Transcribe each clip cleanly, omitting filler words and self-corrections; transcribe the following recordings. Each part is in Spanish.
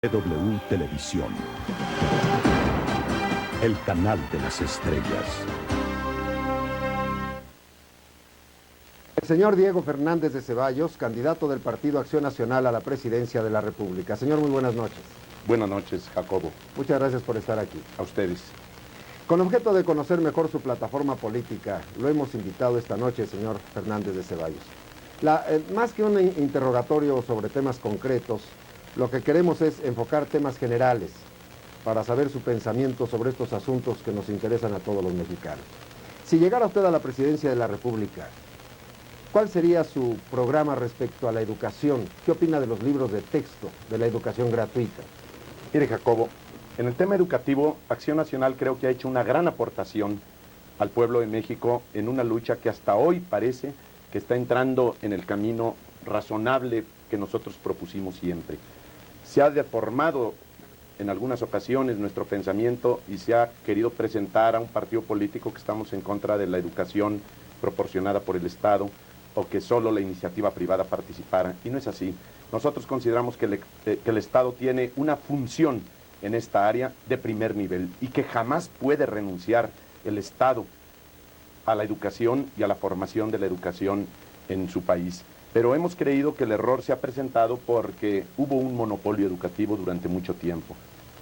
W Televisión, el canal de las estrellas. El señor Diego Fernández de Ceballos, candidato del Partido Acción Nacional a la presidencia de la República. Señor, muy buenas noches. Buenas noches, Jacobo. Muchas gracias por estar aquí. A ustedes. Con objeto de conocer mejor su plataforma política, lo hemos invitado esta noche, señor Fernández de Ceballos. Más que un interrogatorio sobre temas concretos, lo que queremos es enfocar temas generales para saber su pensamiento sobre estos asuntos que nos interesan a todos los mexicanos. Si llegara usted a la presidencia de la República, ¿cuál sería su programa respecto a la educación? ¿Qué opina de los libros de texto, de la educación gratuita? Mire, Jacobo, en el tema educativo, Acción Nacional creo que ha hecho una gran aportación al pueblo de México en una lucha que hasta hoy parece que está entrando en el camino razonable que nosotros propusimos siempre. Se ha deformado en algunas ocasiones nuestro pensamiento y se ha querido presentar a un partido político que estamos en contra de la educación proporcionada por el Estado o que solo la iniciativa privada participara, y no es así. Nosotros consideramos que el Estado tiene una función en esta área de primer nivel y que jamás puede renunciar el Estado a la educación y a la formación de la educación en su país. Pero hemos creído que el error se ha presentado porque hubo un monopolio educativo durante mucho tiempo.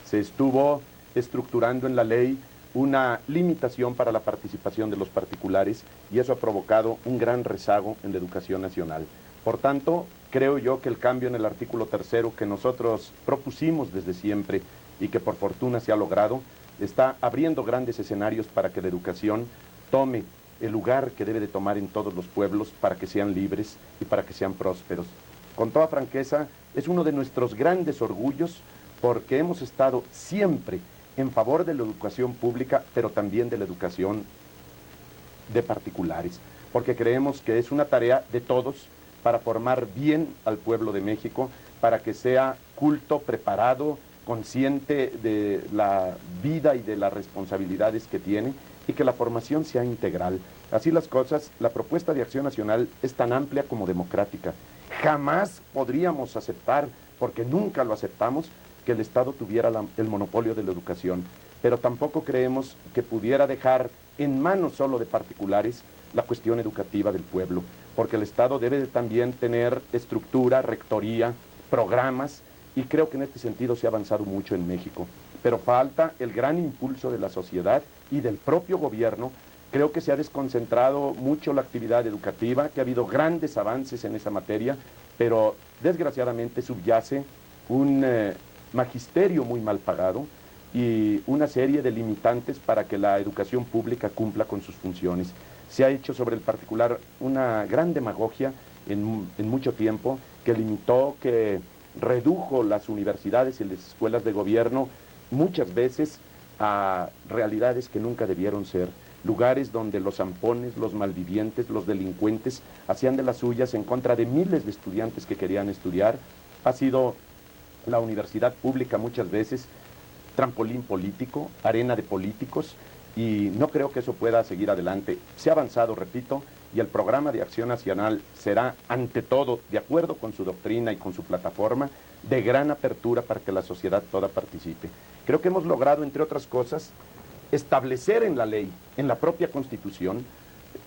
Se estuvo estructurando en la ley una limitación para la participación de los particulares y eso ha provocado un gran rezago en la educación nacional. Por tanto, creo yo que el cambio en el artículo 3º que nosotros propusimos desde siempre y que por fortuna se ha logrado, está abriendo grandes escenarios para que la educación tome el lugar que debe de tomar en todos los pueblos para que sean libres y para que sean prósperos. Con toda franqueza, es uno de nuestros grandes orgullos porque hemos estado siempre en favor de la educación pública, pero también de la educación de particulares, porque creemos que es una tarea de todos para formar bien al pueblo de México, para que sea culto, preparado, consciente de la vida y de las responsabilidades que tiene, y que la formación sea integral. Así las cosas, la propuesta de Acción Nacional es tan amplia como democrática. Jamás podríamos aceptar, porque nunca lo aceptamos, que el Estado tuviera el monopolio de la educación, pero tampoco creemos que pudiera dejar en manos solo de particulares la cuestión educativa del pueblo, porque el Estado debe de también tener estructura, rectoría, programas, y creo que en este sentido se ha avanzado mucho en México. Pero falta el gran impulso de la sociedad y del propio gobierno. Creo que se ha desconcentrado mucho la actividad educativa, que ha habido grandes avances en esa materia, pero desgraciadamente subyace un magisterio muy mal pagado y una serie de limitantes para que la educación pública cumpla con sus funciones. Se ha hecho sobre el particular una gran demagogia en mucho tiempo, que limitó, que redujo las universidades y las escuelas de gobierno muchas veces a realidades que nunca debieron ser, lugares donde los zampones, los malvivientes, los delincuentes hacían de las suyas en contra de miles de estudiantes que querían estudiar. Ha sido la universidad pública muchas veces trampolín político, arena de políticos, y no creo que eso pueda seguir adelante. Se ha avanzado, repito, y el programa de Acción Nacional será, ante todo, de acuerdo con su doctrina y con su plataforma, de gran apertura para que la sociedad toda participe. Creo que hemos logrado, entre otras cosas, establecer en la ley, en la propia Constitución,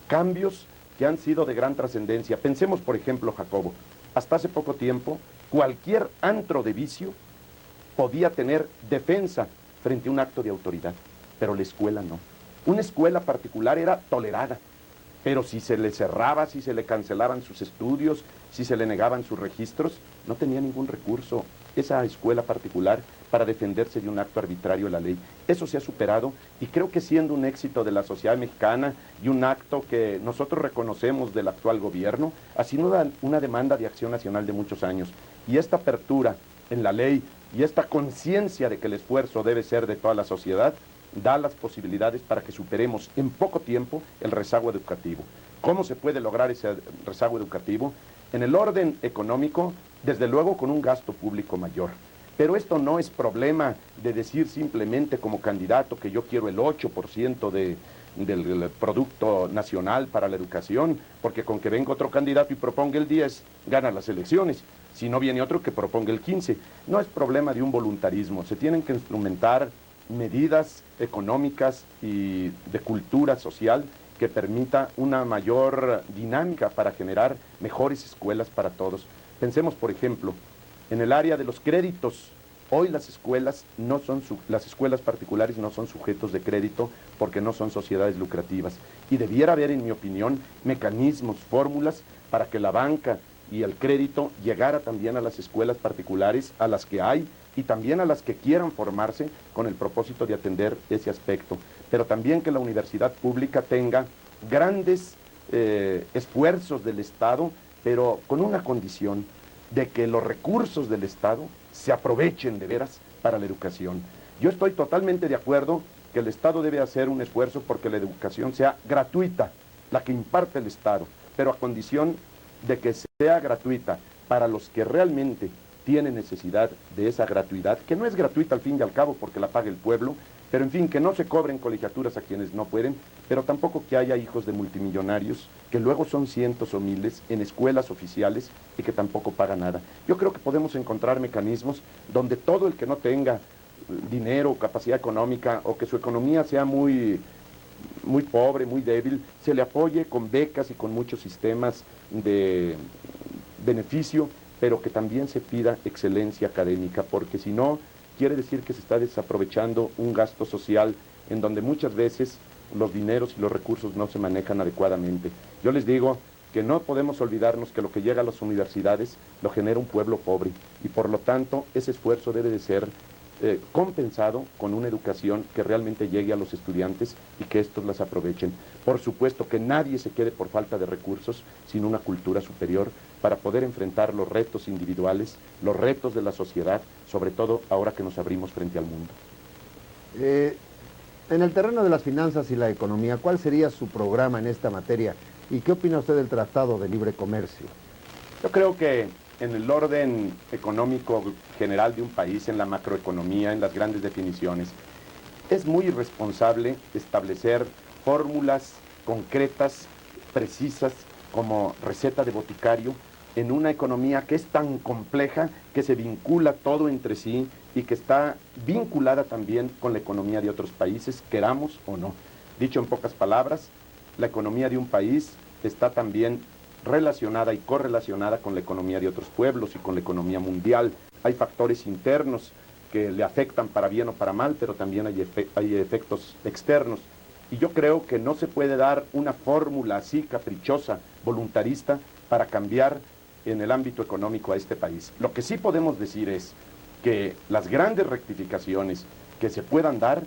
cambios que han sido de gran trascendencia. Pensemos, por ejemplo, Jacobo, hasta hace poco tiempo, cualquier antro de vicio podía tener defensa frente a un acto de autoridad, pero la escuela no. Una escuela particular era tolerada, pero si se le cerraba, si se le cancelaban sus estudios, si se le negaban sus registros, no tenía ningún recurso esa escuela particular para defenderse de un acto arbitrario de la ley. Eso se ha superado y creo que siendo un éxito de la sociedad mexicana y un acto que nosotros reconocemos del actual gobierno, ha sido una demanda de Acción Nacional de muchos años. Y esta apertura en la ley y esta conciencia de que el esfuerzo debe ser de toda la sociedad, da las posibilidades para que superemos en poco tiempo el rezago educativo. ¿Cómo se puede lograr ese rezago educativo? En el orden económico, desde luego con un gasto público mayor. Pero esto no es problema de decir simplemente como candidato que yo quiero el 8% del Producto Nacional para la educación, porque con que venga otro candidato y proponga el 10, gana las elecciones. si no viene otro que proponga el 15. No es problema de un voluntarismo, se tienen que instrumentar medidas económicas y de cultura social que permita una mayor dinámica para generar mejores escuelas para todos. Pensemos, por ejemplo, en el área de los créditos. Hoy las escuelas las escuelas particulares no son sujetos de crédito porque no son sociedades lucrativas. Y debiera haber, en mi opinión, mecanismos, fórmulas para que la banca y el crédito llegara también a las escuelas particulares, a las que hay, y también a las que quieran formarse con el propósito de atender ese aspecto. Pero también que la universidad pública tenga grandes esfuerzos del Estado, pero con una condición de que los recursos del Estado se aprovechen de veras para la educación. Yo estoy totalmente de acuerdo que el Estado debe hacer un esfuerzo porque la educación sea gratuita, la que imparte el Estado, pero a condición de que sea gratuita para los que realmente tienen necesidad de esa gratuidad, que no es gratuita al fin y al cabo porque la paga el pueblo, pero en fin, que no se cobren colegiaturas a quienes no pueden, pero tampoco que haya hijos de multimillonarios, que luego son cientos o miles, en escuelas oficiales y que tampoco pagan nada. Yo creo que podemos encontrar mecanismos donde todo el que no tenga dinero, capacidad económica, o que su economía sea muy pobre, muy débil, se le apoye con becas y con muchos sistemas de beneficio, pero que también se pida excelencia académica, porque si no, quiere decir que se está desaprovechando un gasto social en donde muchas veces los dineros y los recursos no se manejan adecuadamente. Yo les digo que no podemos olvidarnos que lo que llega a las universidades lo genera un pueblo pobre, y por lo tanto ese esfuerzo debe de ser compensado con una educación que realmente llegue a los estudiantes y que estos las aprovechen. Por supuesto que nadie se quede por falta de recursos, sino una cultura superior para poder enfrentar los retos individuales, los retos de la sociedad, sobre todo ahora que nos abrimos frente al mundo. En el terreno de las finanzas y la economía, ¿cuál sería su programa en esta materia? ¿Y qué opina usted del Tratado de Libre Comercio? Yo creo que en el orden económico general de un país, en la macroeconomía, en las grandes definiciones, es muy irresponsable establecer fórmulas concretas, precisas, como receta de boticario, en una economía que es tan compleja, que se vincula todo entre sí y que está vinculada también con la economía de otros países, queramos o no. Dicho en pocas palabras, la economía de un país está también relacionada y correlacionada con la economía de otros pueblos y con la economía mundial. Hay factores internos que le afectan para bien o para mal, pero también hay efectos externos. Y yo creo que no se puede dar una fórmula así caprichosa, voluntarista, para cambiar en el ámbito económico a este país. Lo que sí podemos decir es que las grandes rectificaciones que se puedan dar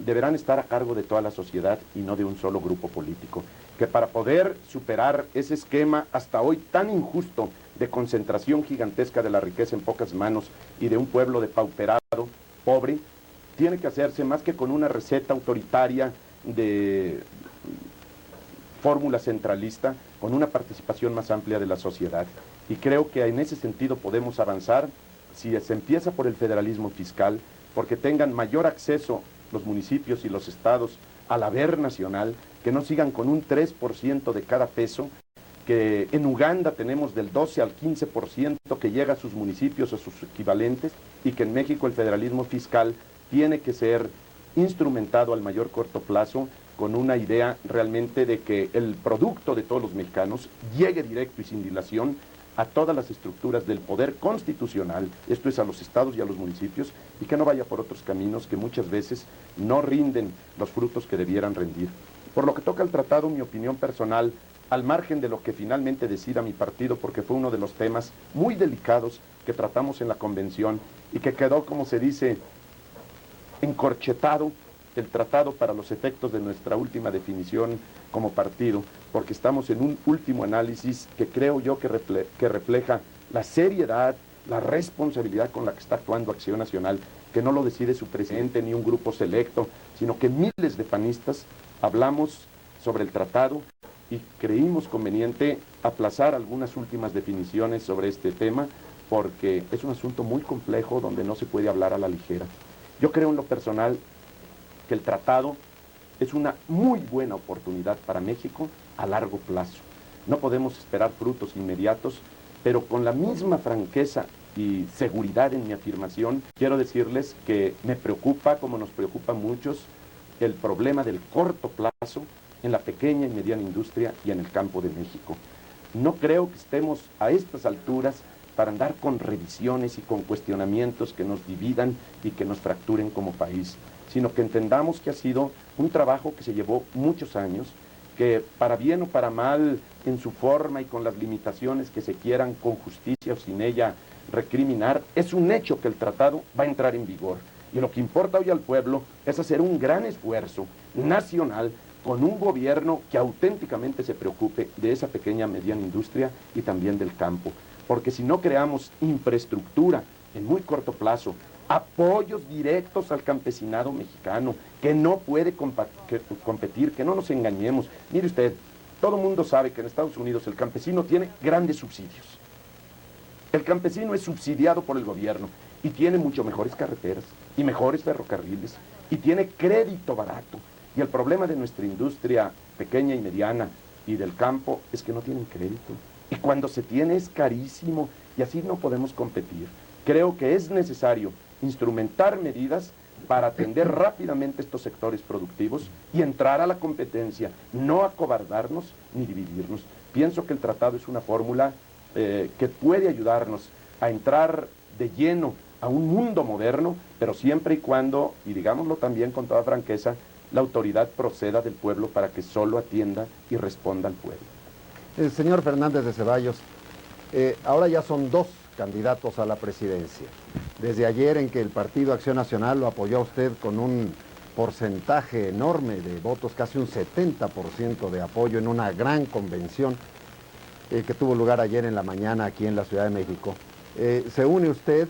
deberán estar a cargo de toda la sociedad y no de un solo grupo político. Que para poder superar ese esquema hasta hoy tan injusto de concentración gigantesca de la riqueza en pocas manos y de un pueblo depauperado, pobre, tiene que hacerse más que con una receta autoritaria de fórmula centralista, con una participación más amplia de la sociedad. Y creo que en ese sentido podemos avanzar si se empieza por el federalismo fiscal, porque tengan mayor acceso los municipios y los estados al haber nacional, que no sigan con un 3% de cada peso, que en Uganda tenemos del 12 al 15% que llega a sus municipios o sus equivalentes, y que en México el federalismo fiscal tiene que ser instrumentado al mayor corto plazo con una idea realmente de que el producto de todos los mexicanos llegue directo y sin dilación a todas las estructuras del poder constitucional, esto es a los estados y a los municipios, y que no vaya por otros caminos que muchas veces no rinden los frutos que debieran rendir. Por lo que toca al tratado, mi opinión personal, al margen de lo que finalmente decida mi partido, porque fue uno de los temas muy delicados que tratamos en la convención y que quedó, como se dice, encorchetado el tratado para los efectos de nuestra última definición como partido, porque estamos en un último análisis que creo yo que refleja la seriedad, la responsabilidad con la que está actuando Acción Nacional, que no lo decide su presidente ni un grupo selecto, sino que miles de panistas hablamos sobre el tratado y creímos conveniente aplazar algunas últimas definiciones sobre este tema, porque es un asunto muy complejo donde no se puede hablar a la ligera. Yo creo en lo personal que el tratado es una muy buena oportunidad para México a largo plazo. No podemos esperar frutos inmediatos pero con la misma franqueza y seguridad en mi afirmación, quiero decirles que me preocupa, como nos preocupa a muchos, el problema del corto plazo en la pequeña y mediana industria y en el campo de México. No creo que estemos a estas alturas para andar con revisiones y con cuestionamientos que nos dividan y que nos fracturen como país, sino que entendamos que ha sido un trabajo que se llevó muchos años, que para bien o para mal, en su forma y con las limitaciones que se quieran, con justicia o sin ella, recriminar, es un hecho que el tratado va a entrar en vigor. Y lo que importa hoy al pueblo es hacer un gran esfuerzo nacional con un gobierno que auténticamente se preocupe de esa pequeña mediana industria y también del campo. Porque si no creamos infraestructura en muy corto plazo, apoyos directos al campesinado mexicano, que no puede competir, que no nos engañemos. Mire usted, todo el mundo sabe que en Estados Unidos el campesino tiene grandes subsidios. El campesino es subsidiado por el gobierno y tiene mucho mejores carreteras y mejores ferrocarriles y tiene crédito barato. Y el problema de nuestra industria pequeña y mediana y del campo es que no tienen crédito. Y cuando se tiene es carísimo y así no podemos competir. Creo que es necesario instrumentar medidas para atender rápidamente estos sectores productivos y entrar a la competencia, no acobardarnos ni dividirnos. Pienso que el tratado es una fórmula que puede ayudarnos a entrar de lleno a un mundo moderno, pero siempre y cuando, y digámoslo también con toda franqueza, la autoridad proceda del pueblo para que solo atienda y responda al pueblo. Señor Fernández de Ceballos, ahora ya son dos candidatos a la presidencia. Desde ayer en que el Partido Acción Nacional lo apoyó a usted con un porcentaje enorme de votos, casi un 70% de apoyo en una gran convención que tuvo lugar ayer en la mañana aquí en la Ciudad de México. Se une usted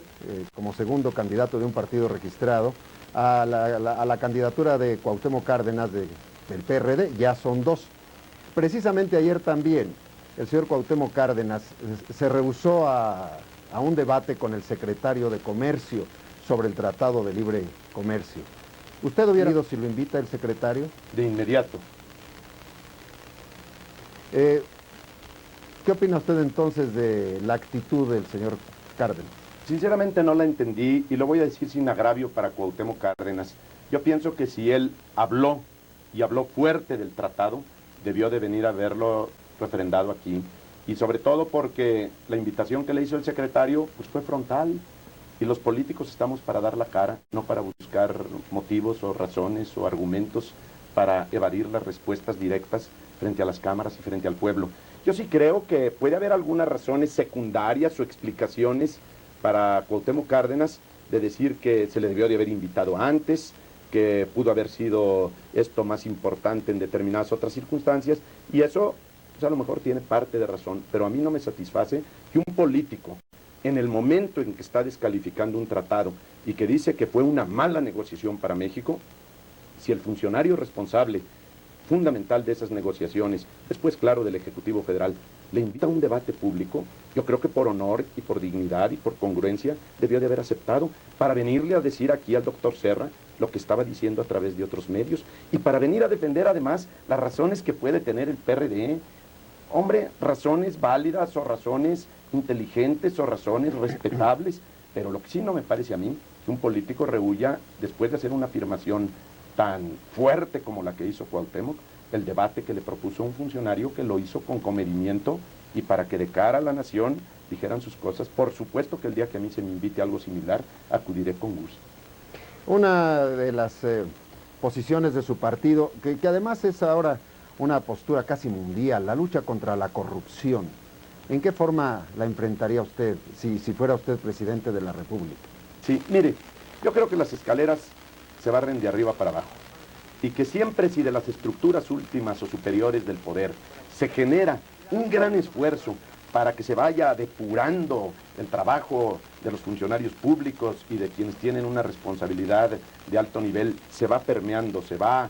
como segundo candidato de un partido registrado a la candidatura de Cuauhtémoc Cárdenas del PRD, ya son dos. Precisamente ayer también el señor Cuauhtémoc Cárdenas se rehusó a un debate con el secretario de Comercio sobre el Tratado de Libre Comercio. ¿Usted hubiera ido si lo invita el secretario? De inmediato. ¿Qué opina usted entonces de la actitud del señor Cárdenas? Sinceramente no la entendí y lo voy a decir sin agravio para Cuauhtémoc Cárdenas. Yo pienso que si él habló y habló fuerte del tratado, debió de venir a verlo refrendado aquí. Y sobre todo porque la invitación que le hizo el secretario pues fue frontal. Y los políticos estamos para dar la cara, no para buscar motivos o razones o argumentos para evadir las respuestas directas frente a las cámaras y frente al pueblo. Yo sí creo que puede haber algunas razones secundarias o explicaciones para Cuauhtémoc Cárdenas de decir que se le debió de haber invitado antes, que pudo haber sido esto más importante en determinadas otras circunstancias, y eso pues a lo mejor tiene parte de razón, pero a mí no me satisface que un político, en el momento en que está descalificando un tratado y que dice que fue una mala negociación para México, si el funcionario responsable fundamental de esas negociaciones, después claro del Ejecutivo Federal, le invita a un debate público, yo creo que por honor y por dignidad y por congruencia debió de haber aceptado para venirle a decir aquí al doctor Serra lo que estaba diciendo a través de otros medios y para venir a defender además las razones que puede tener el PRD. Hombre, razones válidas o razones inteligentes o razones respetables, pero lo que sí no me parece a mí, que un político rehuya, después de hacer una afirmación tan fuerte como la que hizo Cuauhtémoc, el debate que le propuso un funcionario que lo hizo con comedimiento y para que de cara a la nación dijeran sus cosas. Por supuesto que el día que a mí se me invite algo similar, acudiré con gusto. Una de las posiciones de su partido, que además es ahora una postura casi mundial, la lucha contra la corrupción. ¿En qué forma la enfrentaría usted si fuera usted presidente de la República? Sí, mire, yo creo que las escaleras se barren de arriba para abajo y que siempre si de las estructuras últimas o superiores del poder se genera un gran esfuerzo para que se vaya depurando el trabajo de los funcionarios públicos y de quienes tienen una responsabilidad de alto nivel, se va permeando, se va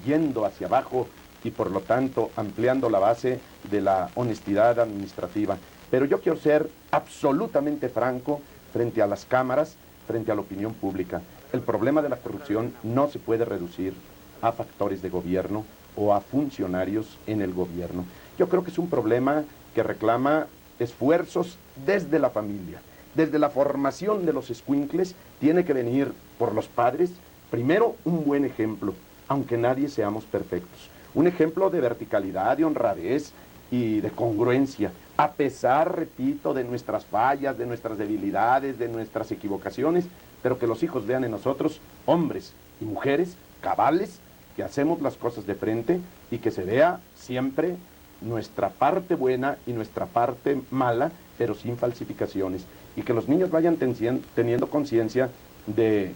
yendo hacia abajo y por lo tanto ampliando la base de la honestidad administrativa. Pero yo quiero ser absolutamente franco frente a las cámaras, frente a la opinión pública. El problema de la corrupción no se puede reducir a factores de gobierno o a funcionarios en el gobierno. Yo creo que es un problema que reclama esfuerzos desde la familia, desde la formación de los escuincles, tiene que venir por los padres, primero un buen ejemplo, aunque nadie seamos perfectos. Un ejemplo de verticalidad, de honradez y de congruencia, a pesar, repito, de nuestras fallas, de nuestras debilidades, de nuestras equivocaciones, pero que los hijos vean en nosotros hombres y mujeres cabales, que hacemos las cosas de frente y que se vea siempre nuestra parte buena y nuestra parte mala, pero sin falsificaciones. Y que los niños vayan teniendo conciencia de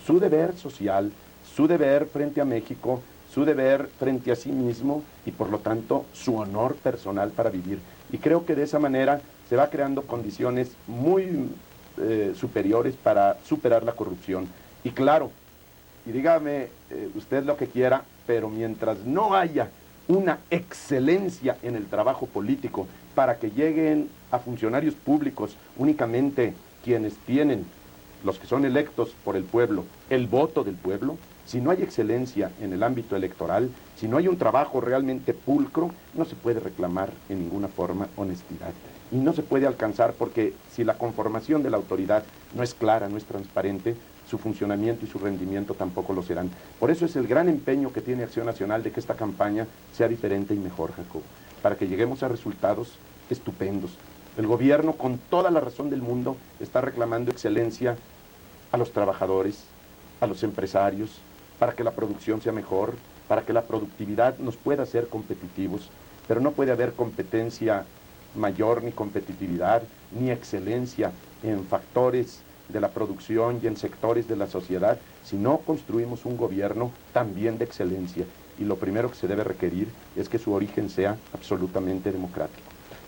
su deber social, su deber frente a México, su deber frente a sí mismo y por lo tanto su honor personal para vivir. Y creo que de esa manera se va creando condiciones muy superiores para superar la corrupción. Y claro, y dígame usted lo que quiera, pero mientras no haya una excelencia en el trabajo político para que lleguen a funcionarios públicos únicamente quienes tienen, los que son electos por el pueblo, el voto del pueblo, si no hay excelencia en el ámbito electoral, si no hay un trabajo realmente pulcro, no se puede reclamar en ninguna forma honestidad. Y no se puede alcanzar porque si la conformación de la autoridad no es clara, no es transparente, su funcionamiento y su rendimiento tampoco lo serán. Por eso es el gran empeño que tiene Acción Nacional de que esta campaña sea diferente y mejor, Jacobo, para que lleguemos a resultados estupendos. El gobierno, con toda la razón del mundo, está reclamando excelencia a los trabajadores, a los empresarios, para que la producción sea mejor, para que la productividad nos pueda hacer competitivos, pero no puede haber competencia mayor, ni competitividad, ni excelencia en factores de la producción y en sectores de la sociedad, si no construimos un gobierno también de excelencia. Y lo primero que se debe requerir es que su origen sea absolutamente democrático.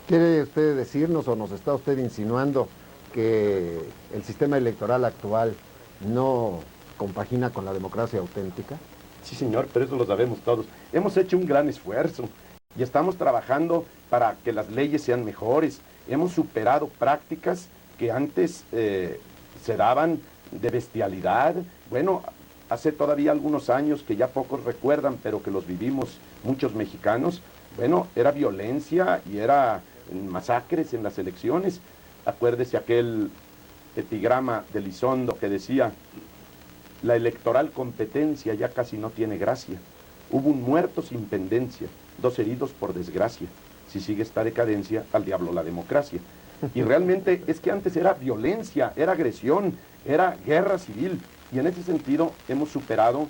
¿Quiere usted decirnos o nos está usted insinuando que el sistema electoral actual no compagina con la democracia auténtica? Sí, señor, pero eso lo sabemos todos. Hemos hecho un gran esfuerzo y estamos trabajando para que las leyes sean mejores. Hemos superado prácticas que antes se daban de bestialidad. Bueno, hace todavía algunos años que ya pocos recuerdan, pero que los vivimos muchos mexicanos, bueno, era violencia y era masacres en las elecciones. Acuérdese aquel epigrama de Elizondo que decía: la electoral competencia ya casi no tiene gracia. Hubo un muerto sin pendencia, 2 heridos por desgracia. Si sigue esta decadencia, al diablo la democracia. Y realmente es que antes era violencia, era agresión, era guerra civil. Y en ese sentido hemos superado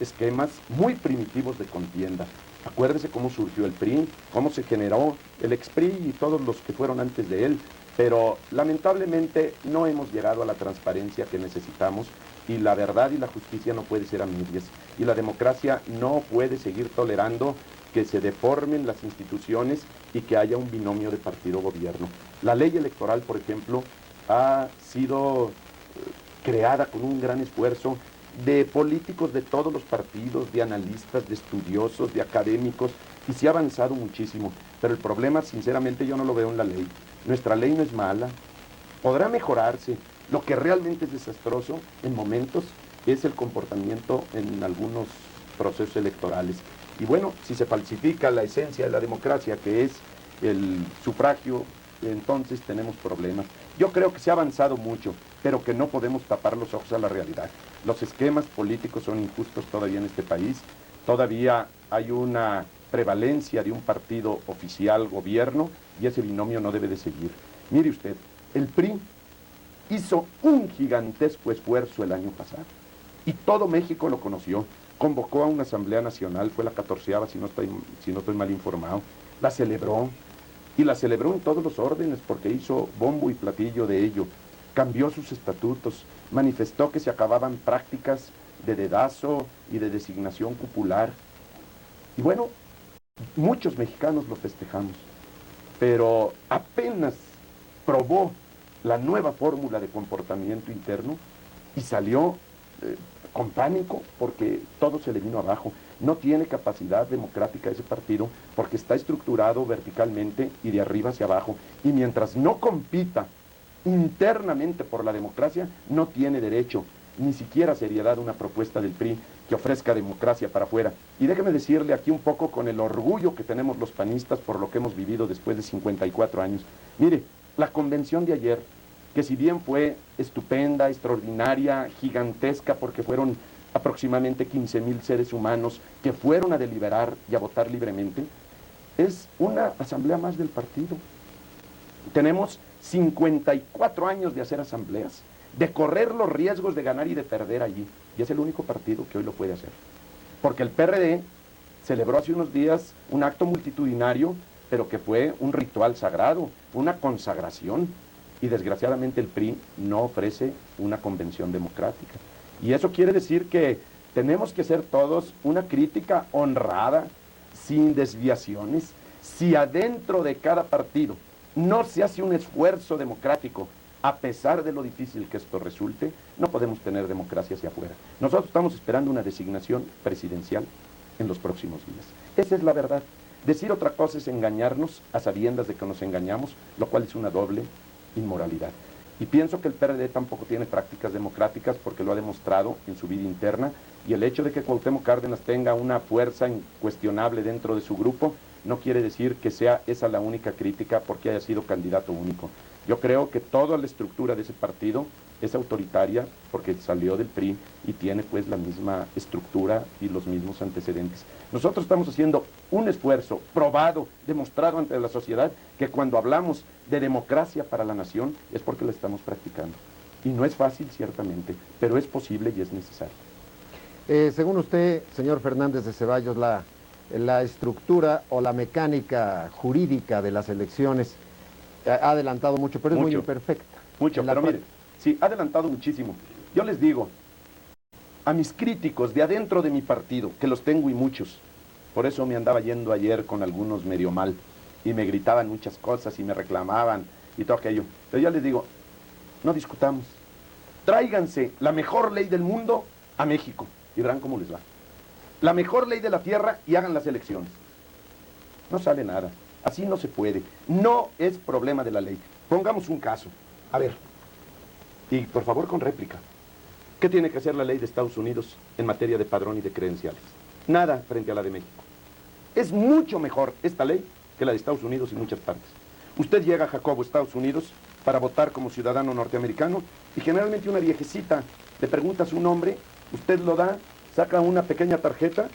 esquemas muy primitivos de contienda. Acuérdese cómo surgió el PRI, cómo se generó el ex-PRI y todos los que fueron antes de él. Pero lamentablemente no hemos llegado a la transparencia que necesitamos y la verdad y la justicia no puede ser a medias. Y la democracia no puede seguir tolerando que se deformen las instituciones y que haya un binomio de partido-gobierno. La ley electoral, por ejemplo, ha sido creada con un gran esfuerzo de políticos de todos los partidos, de analistas, de estudiosos, de académicos, y se ha avanzado muchísimo. Pero el problema, sinceramente, yo no lo veo en la ley. Nuestra ley no es mala, podrá mejorarse. Lo que realmente es desastroso en momentos es el comportamiento en algunos procesos electorales. Y bueno, si se falsifica la esencia de la democracia, que es el sufragio, entonces tenemos problemas. Yo creo que se ha avanzado mucho, pero que no podemos tapar los ojos a la realidad. Los esquemas políticos son injustos todavía en este país. Todavía hay una prevalencia de un partido oficial, gobierno, y ese binomio no debe de seguir. Mire usted, el PRI hizo un gigantesco esfuerzo el año pasado, y todo México lo conoció. Convocó a una Asamblea Nacional, fue la 14ª, si no estoy mal informado, la celebró, y la celebró en todos los órdenes, porque hizo bombo y platillo de ello. Cambió sus estatutos, manifestó que se acababan prácticas de dedazo y de designación cupular. Y bueno, muchos mexicanos lo festejamos, pero apenas probó la nueva fórmula de comportamiento interno y salió con pánico porque todo se le vino abajo. No tiene capacidad democrática ese partido porque está estructurado verticalmente y de arriba hacia abajo. Y mientras no compita internamente por la democracia, no tiene derecho. ni siquiera seriedad una propuesta del PRI que ofrezca democracia para afuera. Y déjeme decirle aquí un poco con el orgullo que tenemos los panistas por lo que hemos vivido después de 54 años. Mire, la convención de ayer, que si bien fue estupenda, extraordinaria, gigantesca, porque fueron aproximadamente 15,000 seres humanos que fueron a deliberar y a votar libremente, es una asamblea más del partido. Tenemos 54 años de hacer asambleas, de correr los riesgos de ganar y de perder allí, y es el único partido que hoy lo puede hacer. Porque el PRD celebró hace unos días un acto multitudinario, pero que fue un ritual sagrado, una consagración, y desgraciadamente el PRI no ofrece una convención democrática. Y eso quiere decir que tenemos que ser todos una crítica honrada, sin desviaciones. Si adentro de cada partido no se hace un esfuerzo democrático, a pesar de lo difícil que esto resulte, no podemos tener democracia hacia afuera. Nosotros estamos esperando una designación presidencial en los próximos días. Esa es la verdad. Decir otra cosa es engañarnos a sabiendas de que nos engañamos, lo cual es una doble inmoralidad. Y pienso que el PRD tampoco tiene prácticas democráticas porque lo ha demostrado en su vida interna, y el hecho de que Cuauhtémoc Cárdenas tenga una fuerza incuestionable dentro de su grupo no quiere decir que sea esa la única crítica porque haya sido candidato único. Yo creo que toda la estructura de ese partido es autoritaria porque salió del PRI y tiene pues la misma estructura y los mismos antecedentes. Nosotros estamos haciendo un esfuerzo probado, demostrado ante la sociedad, que cuando hablamos de democracia para la nación es porque la estamos practicando. Y no es fácil, ciertamente, pero es posible y es necesario. Según usted, señor Fernández de Ceballos, la estructura o la mecánica jurídica de las elecciones ha adelantado mucho, pero es muy imperfecta. Mucho, pero mire, sí, ha adelantado muchísimo. Yo les digo, a mis críticos de adentro de mi partido, que los tengo y muchos, por eso me andaba yendo ayer con algunos medio mal, y me gritaban muchas cosas y me reclamaban y todo aquello. Pero yo les digo, no discutamos. Tráiganse la mejor ley del mundo a México y verán cómo les va. La mejor ley de la tierra y hagan las elecciones. No sale nada. Así no se puede. No es problema de la ley. Pongamos un caso. A ver, y por favor con réplica. ¿Qué tiene que hacer la ley de Estados Unidos en materia de padrón y de credenciales? Nada frente a la de México. Es mucho mejor esta ley que la de Estados Unidos en muchas partes. Usted llega a Jacobo, Estados Unidos, para votar como ciudadano norteamericano, y generalmente una viejecita le pregunta su nombre, usted lo da, saca una pequeña tarjeta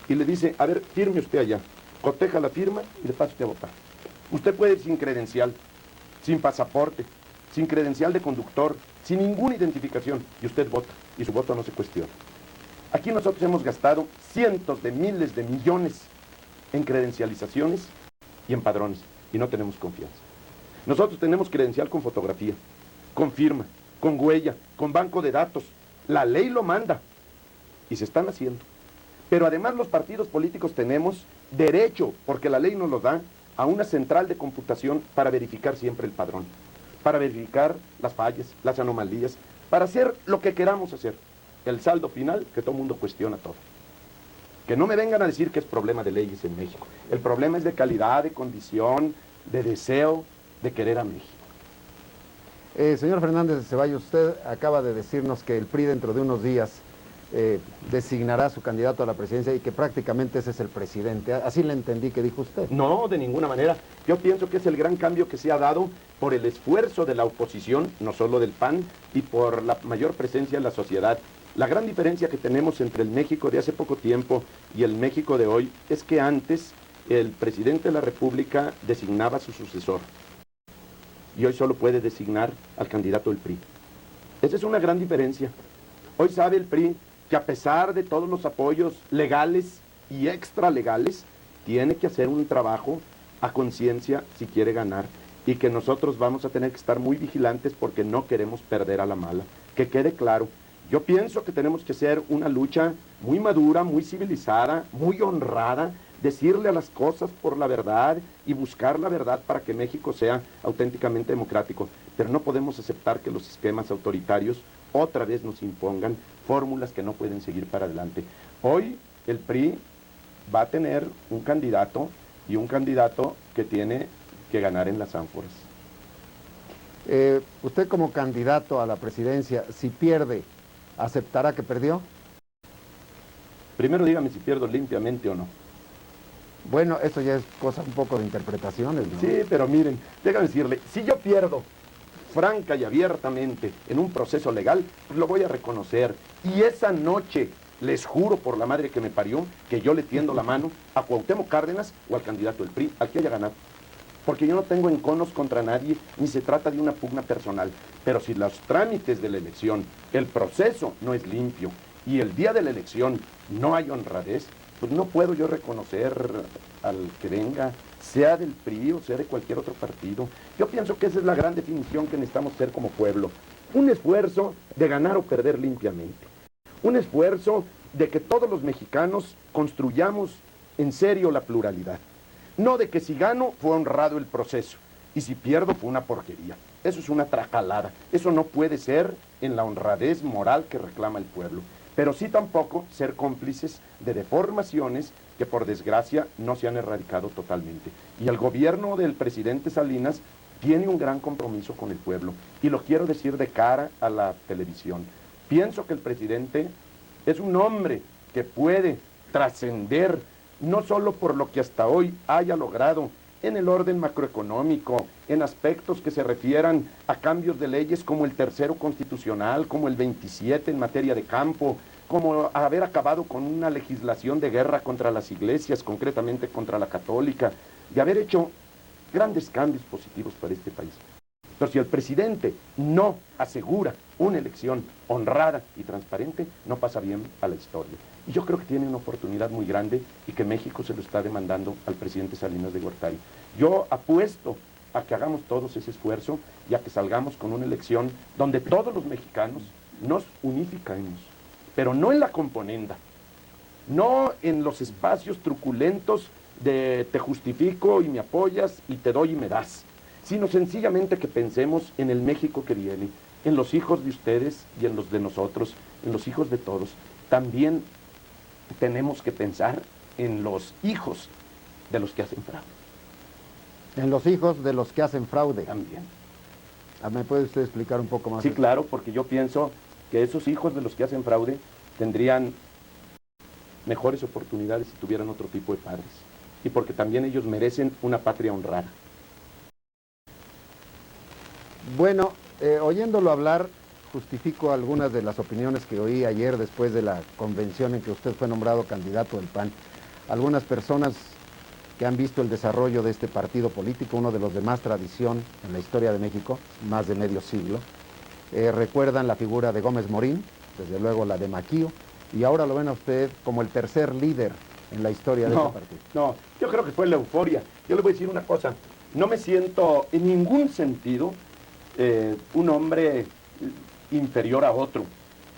y le dice, a ver, firme usted allá, coteja la firma y le pasa usted a votar. Usted puede ir sin credencial, sin pasaporte, sin credencial de conductor, sin ninguna identificación, y usted vota, y su voto no se cuestiona. Aquí nosotros hemos gastado cientos de miles de millones en credencializaciones y en padrones, y no tenemos confianza. Nosotros tenemos credencial con fotografía, con firma, con huella, con banco de datos. La ley lo manda, y se están haciendo. Pero además los partidos políticos tenemos derecho, porque la ley nos lo da, a una central de computación para verificar siempre el padrón, para verificar las fallas, las anomalías, para hacer lo que queramos hacer. El saldo final, que todo el mundo cuestiona todo. Que no me vengan a decir que es problema de leyes en México. El problema es de calidad, de condición, de deseo, de querer a México. Señor Fernández de Ceballos, usted acaba de decirnos que el PRI dentro de unos días designará a su candidato a la presidencia y que prácticamente ese es el presidente. Así le entendí que dijo usted. No, de ninguna manera. Yo pienso que es el gran cambio que se ha dado por el esfuerzo de la oposición, no solo del PAN, y por la mayor presencia en la sociedad. La gran diferencia que tenemos entre el México de hace poco tiempo y el México de hoy es que antes el presidente de la República designaba a su sucesor y hoy solo puede designar al candidato del PRI. Esa es una gran diferencia. Hoy sabe el PRI que a pesar de todos los apoyos legales y extralegales, tiene que hacer un trabajo a conciencia si quiere ganar, y que nosotros vamos a tener que estar muy vigilantes porque no queremos perder a la mala. Que quede claro. Yo pienso que tenemos que hacer una lucha muy madura, muy civilizada, muy honrada, decirle a las cosas por la verdad y buscar la verdad para que México sea auténticamente democrático. Pero no podemos aceptar que los esquemas autoritarios otra vez nos impongan fórmulas que no pueden seguir para adelante. Hoy el PRI va a tener un candidato, y un candidato que tiene que ganar en las ánforas. Usted como candidato a la presidencia, si pierde, ¿Aceptará que perdió? Primero dígame si pierdo limpiamente o no. Bueno, eso ya es cosa un poco de interpretaciones, ¿no? Sí, pero miren, déjame decirle, si yo pierdo franca y abiertamente en un proceso legal, pues lo voy a reconocer. Y esa noche, les juro por la madre que me parió, que yo le tiendo la mano a Cuauhtémoc Cárdenas o al candidato del PRI, al que haya ganado. Porque yo no tengo enconos contra nadie, ni se trata de una pugna personal. Pero si los trámites de la elección, el proceso no es limpio, y el día de la elección no hay honradez, pues no puedo yo reconocer al que venga, sea del PRI o sea de cualquier otro partido. Yo pienso que esa es la gran definición que necesitamos hacer como pueblo. Un esfuerzo de ganar o perder limpiamente. Un esfuerzo de que todos los mexicanos construyamos en serio la pluralidad. No de que si gano fue honrado el proceso y si pierdo fue una porquería. Eso es una tracalada. Eso no puede ser en la honradez moral que reclama el pueblo. Pero sí tampoco ser cómplices de deformaciones que por desgracia no se han erradicado totalmente. Y el gobierno del presidente Salinas tiene un gran compromiso con el pueblo. Y lo quiero decir de cara a la televisión. Pienso que el presidente es un hombre que puede trascender no solo por lo que hasta hoy haya logrado en el orden macroeconómico, en aspectos que se refieran a cambios de leyes como el tercero constitucional, como el 27 en materia de campo, como haber acabado con una legislación de guerra contra las iglesias, concretamente contra la católica, de haber hecho grandes cambios positivos para este país. Pero si el presidente no asegura una elección honrada y transparente, no pasa bien a la historia. Y yo creo que tiene una oportunidad muy grande y que México se lo está demandando al presidente Salinas de Gortari. Yo apuesto a que hagamos todos ese esfuerzo y a que salgamos con una elección donde todos los mexicanos nos unifiquemos, pero no en la componenda, no en los espacios truculentos de te justifico y me apoyas y te doy y me das, sino sencillamente que pensemos en el México que viene, en los hijos de ustedes y en los de nosotros, en los hijos de todos. También tenemos que pensar en los hijos de los que hacen fraude. En los hijos de los que hacen fraude. También. ¿Me puede usted explicar un poco más? Sí, claro, porque yo pienso que esos hijos de los que hacen fraude tendrían mejores oportunidades si tuvieran otro tipo de padres. Y porque también ellos merecen una patria honrada. Bueno, oyéndolo hablar, justifico algunas de las opiniones que oí ayer después de la convención en que usted fue nombrado candidato del PAN. Algunas personas que han visto el desarrollo de este partido político, uno de los de más tradición en la historia de México, más de medio siglo, recuerdan la figura de Gómez Morín, desde luego la de Maquío, y ahora lo ven a usted como el tercer líder en la historia de este partido. No, yo creo que fue la euforia. Yo le voy a decir una cosa, no me siento en ningún sentido un hombre inferior a otro,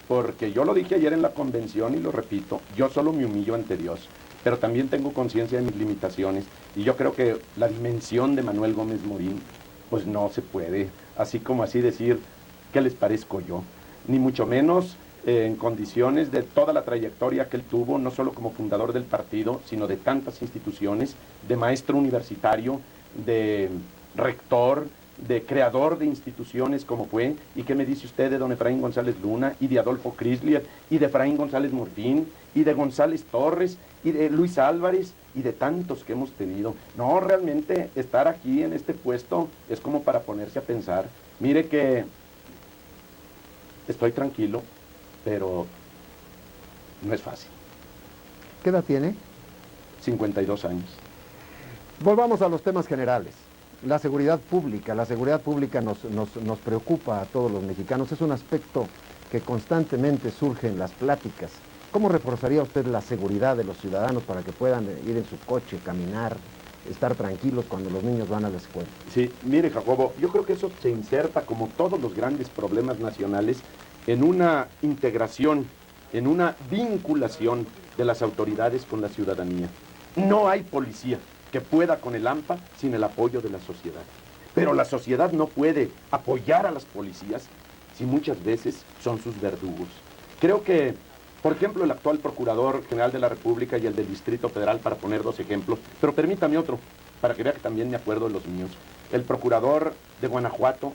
porque yo lo dije ayer en la convención y lo repito, yo solo me humillo ante Dios, pero también tengo conciencia de mis limitaciones y yo creo que la dimensión de Manuel Gómez Morín, pues no se puede, así como así decir, ¿qué les parezco yo? Ni mucho menos en condiciones de toda la trayectoria que él tuvo, no solo como fundador del partido, sino de tantas instituciones, de maestro universitario, de rector, de creador de instituciones como fue, y qué me dice usted de don Efraín González Luna, y de Adolfo Crislier, y de Efraín González Morfín, y de González Torres, y de Luis Álvarez, y de tantos que hemos tenido. No, realmente estar aquí en este puesto es como para ponerse a pensar. Mire que estoy tranquilo, pero no es fácil. ¿Qué edad tiene? 52 años. Volvamos a los temas generales. La seguridad pública nos preocupa a todos los mexicanos, es un aspecto que constantemente surge en las pláticas. ¿Cómo reforzaría usted la seguridad de los ciudadanos para que puedan ir en su coche, caminar, estar tranquilos cuando los niños van a la escuela? Sí, mire, Jacobo, yo creo que eso se inserta, como todos los grandes problemas nacionales, en una integración, en una vinculación de las autoridades con la ciudadanía. No hay policía que pueda con el AMPA sin el apoyo de la sociedad. Pero la sociedad no puede apoyar a las policías si muchas veces son sus verdugos. Creo que, por ejemplo, el actual Procurador General de la República y el del Distrito Federal, para poner dos ejemplos, pero permítame otro, para que vea que también me acuerdo de los míos. El Procurador de Guanajuato,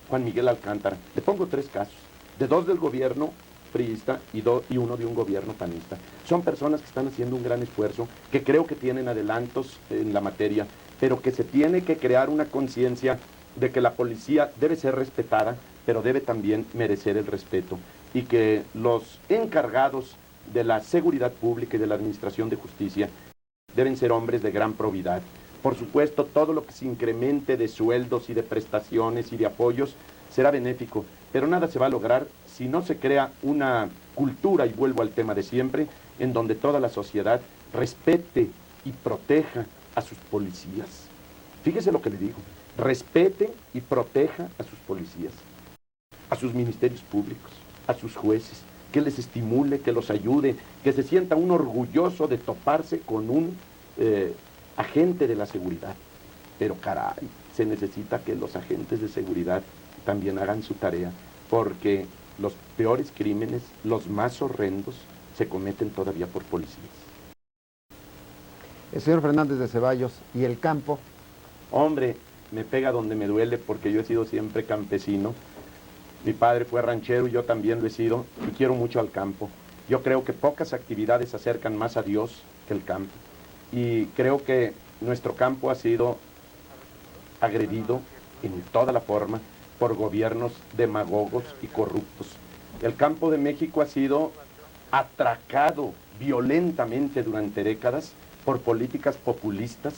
Juan Miguel Alcántara. Le pongo 3 casos, de 2 del gobierno priista y uno de un gobierno panista. Son personas que están haciendo un gran esfuerzo, que creo que tienen adelantos en la materia, pero que se tiene que crear una conciencia de que la policía debe ser respetada, pero debe también merecer el respeto, y que los encargados de la seguridad pública y de la administración de justicia deben ser hombres de gran probidad. Por supuesto, todo lo que se incremente de sueldos y de prestaciones y de apoyos será benéfico, pero nada se va a lograr si no se crea una cultura, y vuelvo al tema de siempre, en donde toda la sociedad respete y proteja a sus policías. Fíjese lo que le digo, respete y proteja a sus policías, a sus ministerios públicos, a sus jueces, que les estimule, que los ayude, que se sienta uno orgulloso de toparse con un agente de la seguridad. Pero caray, se necesita que los agentes de seguridad también hagan su tarea, porque los peores crímenes, los más horrendos, se cometen todavía por policías. El señor Fernández de Ceballos, ¿y el campo? Hombre, me pega donde me duele, porque yo he sido siempre campesino. Mi padre fue ranchero y yo también lo he sido, y quiero mucho al campo. Yo creo que pocas actividades acercan más a Dios que el campo. Y creo que nuestro campo ha sido agredido en toda la forma por gobiernos demagogos y corruptos. El campo de México ha sido atracado violentamente durante décadas por políticas populistas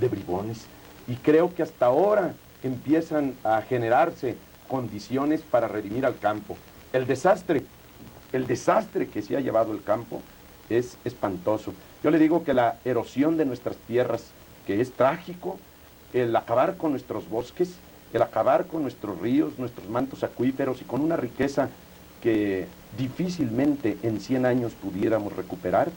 de bribones. Y creo que hasta ahora empiezan a generarse condiciones para redimir al campo. El desastre que se ha llevado el campo es espantoso. Yo le digo que la erosión de nuestras tierras, que es trágico, el acabar con nuestros bosques, el acabar con nuestros ríos, nuestros mantos acuíferos y con una riqueza que difícilmente en 100 años pudiéramos recuperar,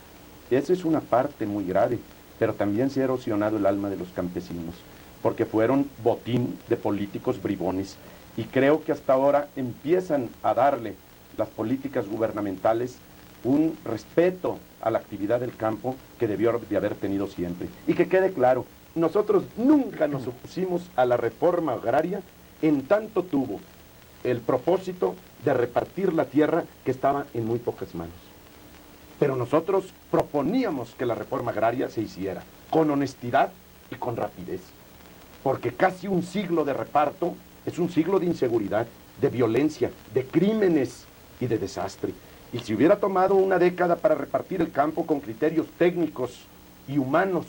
esa es una parte muy grave, pero también se ha erosionado el alma de los campesinos, porque fueron botín de políticos bribones, y creo que hasta ahora empiezan a darle las políticas gubernamentales un respeto a la actividad del campo que debió de haber tenido siempre. Y que quede claro, nosotros nunca nos opusimos a la reforma agraria en tanto tuvo el propósito de repartir la tierra que estaba en muy pocas manos. Pero nosotros proponíamos que la reforma agraria se hiciera con honestidad y con rapidez, porque casi un siglo de reparto es un siglo de inseguridad, de violencia, de crímenes y de desastre. Y si hubiera tomado una década para repartir el campo con criterios técnicos y humanos,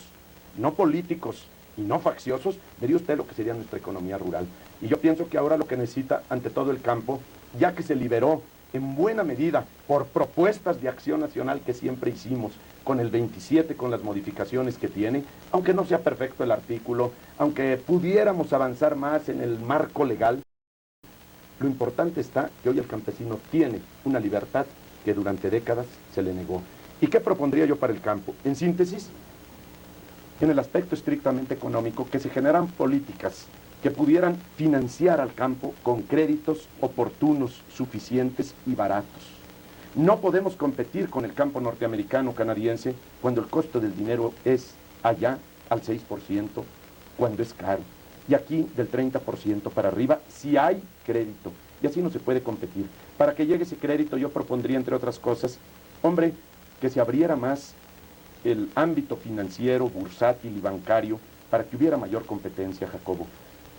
no políticos y no facciosos, vería usted lo que sería nuestra economía rural. Y yo pienso que ahora lo que necesita ante todo el campo, ya que se liberó en buena medida por propuestas de acción nacional que siempre hicimos, con el 27, con las modificaciones que tiene, aunque no sea perfecto el artículo, aunque pudiéramos avanzar más en el marco legal, lo importante está que hoy el campesino tiene una libertad que durante décadas se le negó. ¿Y qué propondría yo para el campo? En síntesis, en el aspecto estrictamente económico, que se generan políticas que pudieran financiar al campo con créditos oportunos, suficientes y baratos. No podemos competir con el campo norteamericano, canadiense, cuando el costo del dinero es allá al 6%, cuando es caro. Y aquí del 30% para arriba, si hay crédito. Y así no se puede competir. Para que llegue ese crédito, yo propondría, entre otras cosas, hombre, que se abriera más el ámbito financiero, bursátil y bancario, para que hubiera mayor competencia, Jacobo.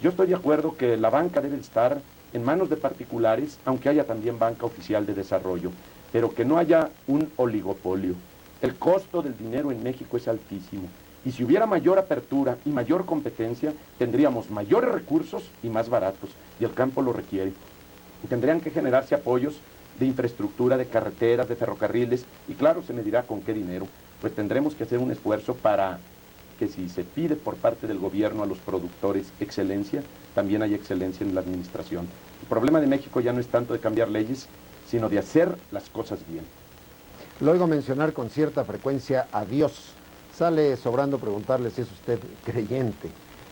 Yo estoy de acuerdo que la banca debe estar en manos de particulares, aunque haya también banca oficial de desarrollo, pero que no haya un oligopolio. El costo del dinero en México es altísimo, y si hubiera mayor apertura y mayor competencia, tendríamos mayores recursos y más baratos, y el campo lo requiere. Y tendrían que generarse apoyos de infraestructura, de carreteras, de ferrocarriles, y claro, se me dirá con qué dinero. Pues tendremos que hacer un esfuerzo para que si se pide por parte del gobierno a los productores excelencia, también hay excelencia en la administración. El problema de México ya no es tanto de cambiar leyes, sino de hacer las cosas bien. Lo oigo mencionar con cierta frecuencia a Dios. Sale sobrando preguntarle si es usted creyente.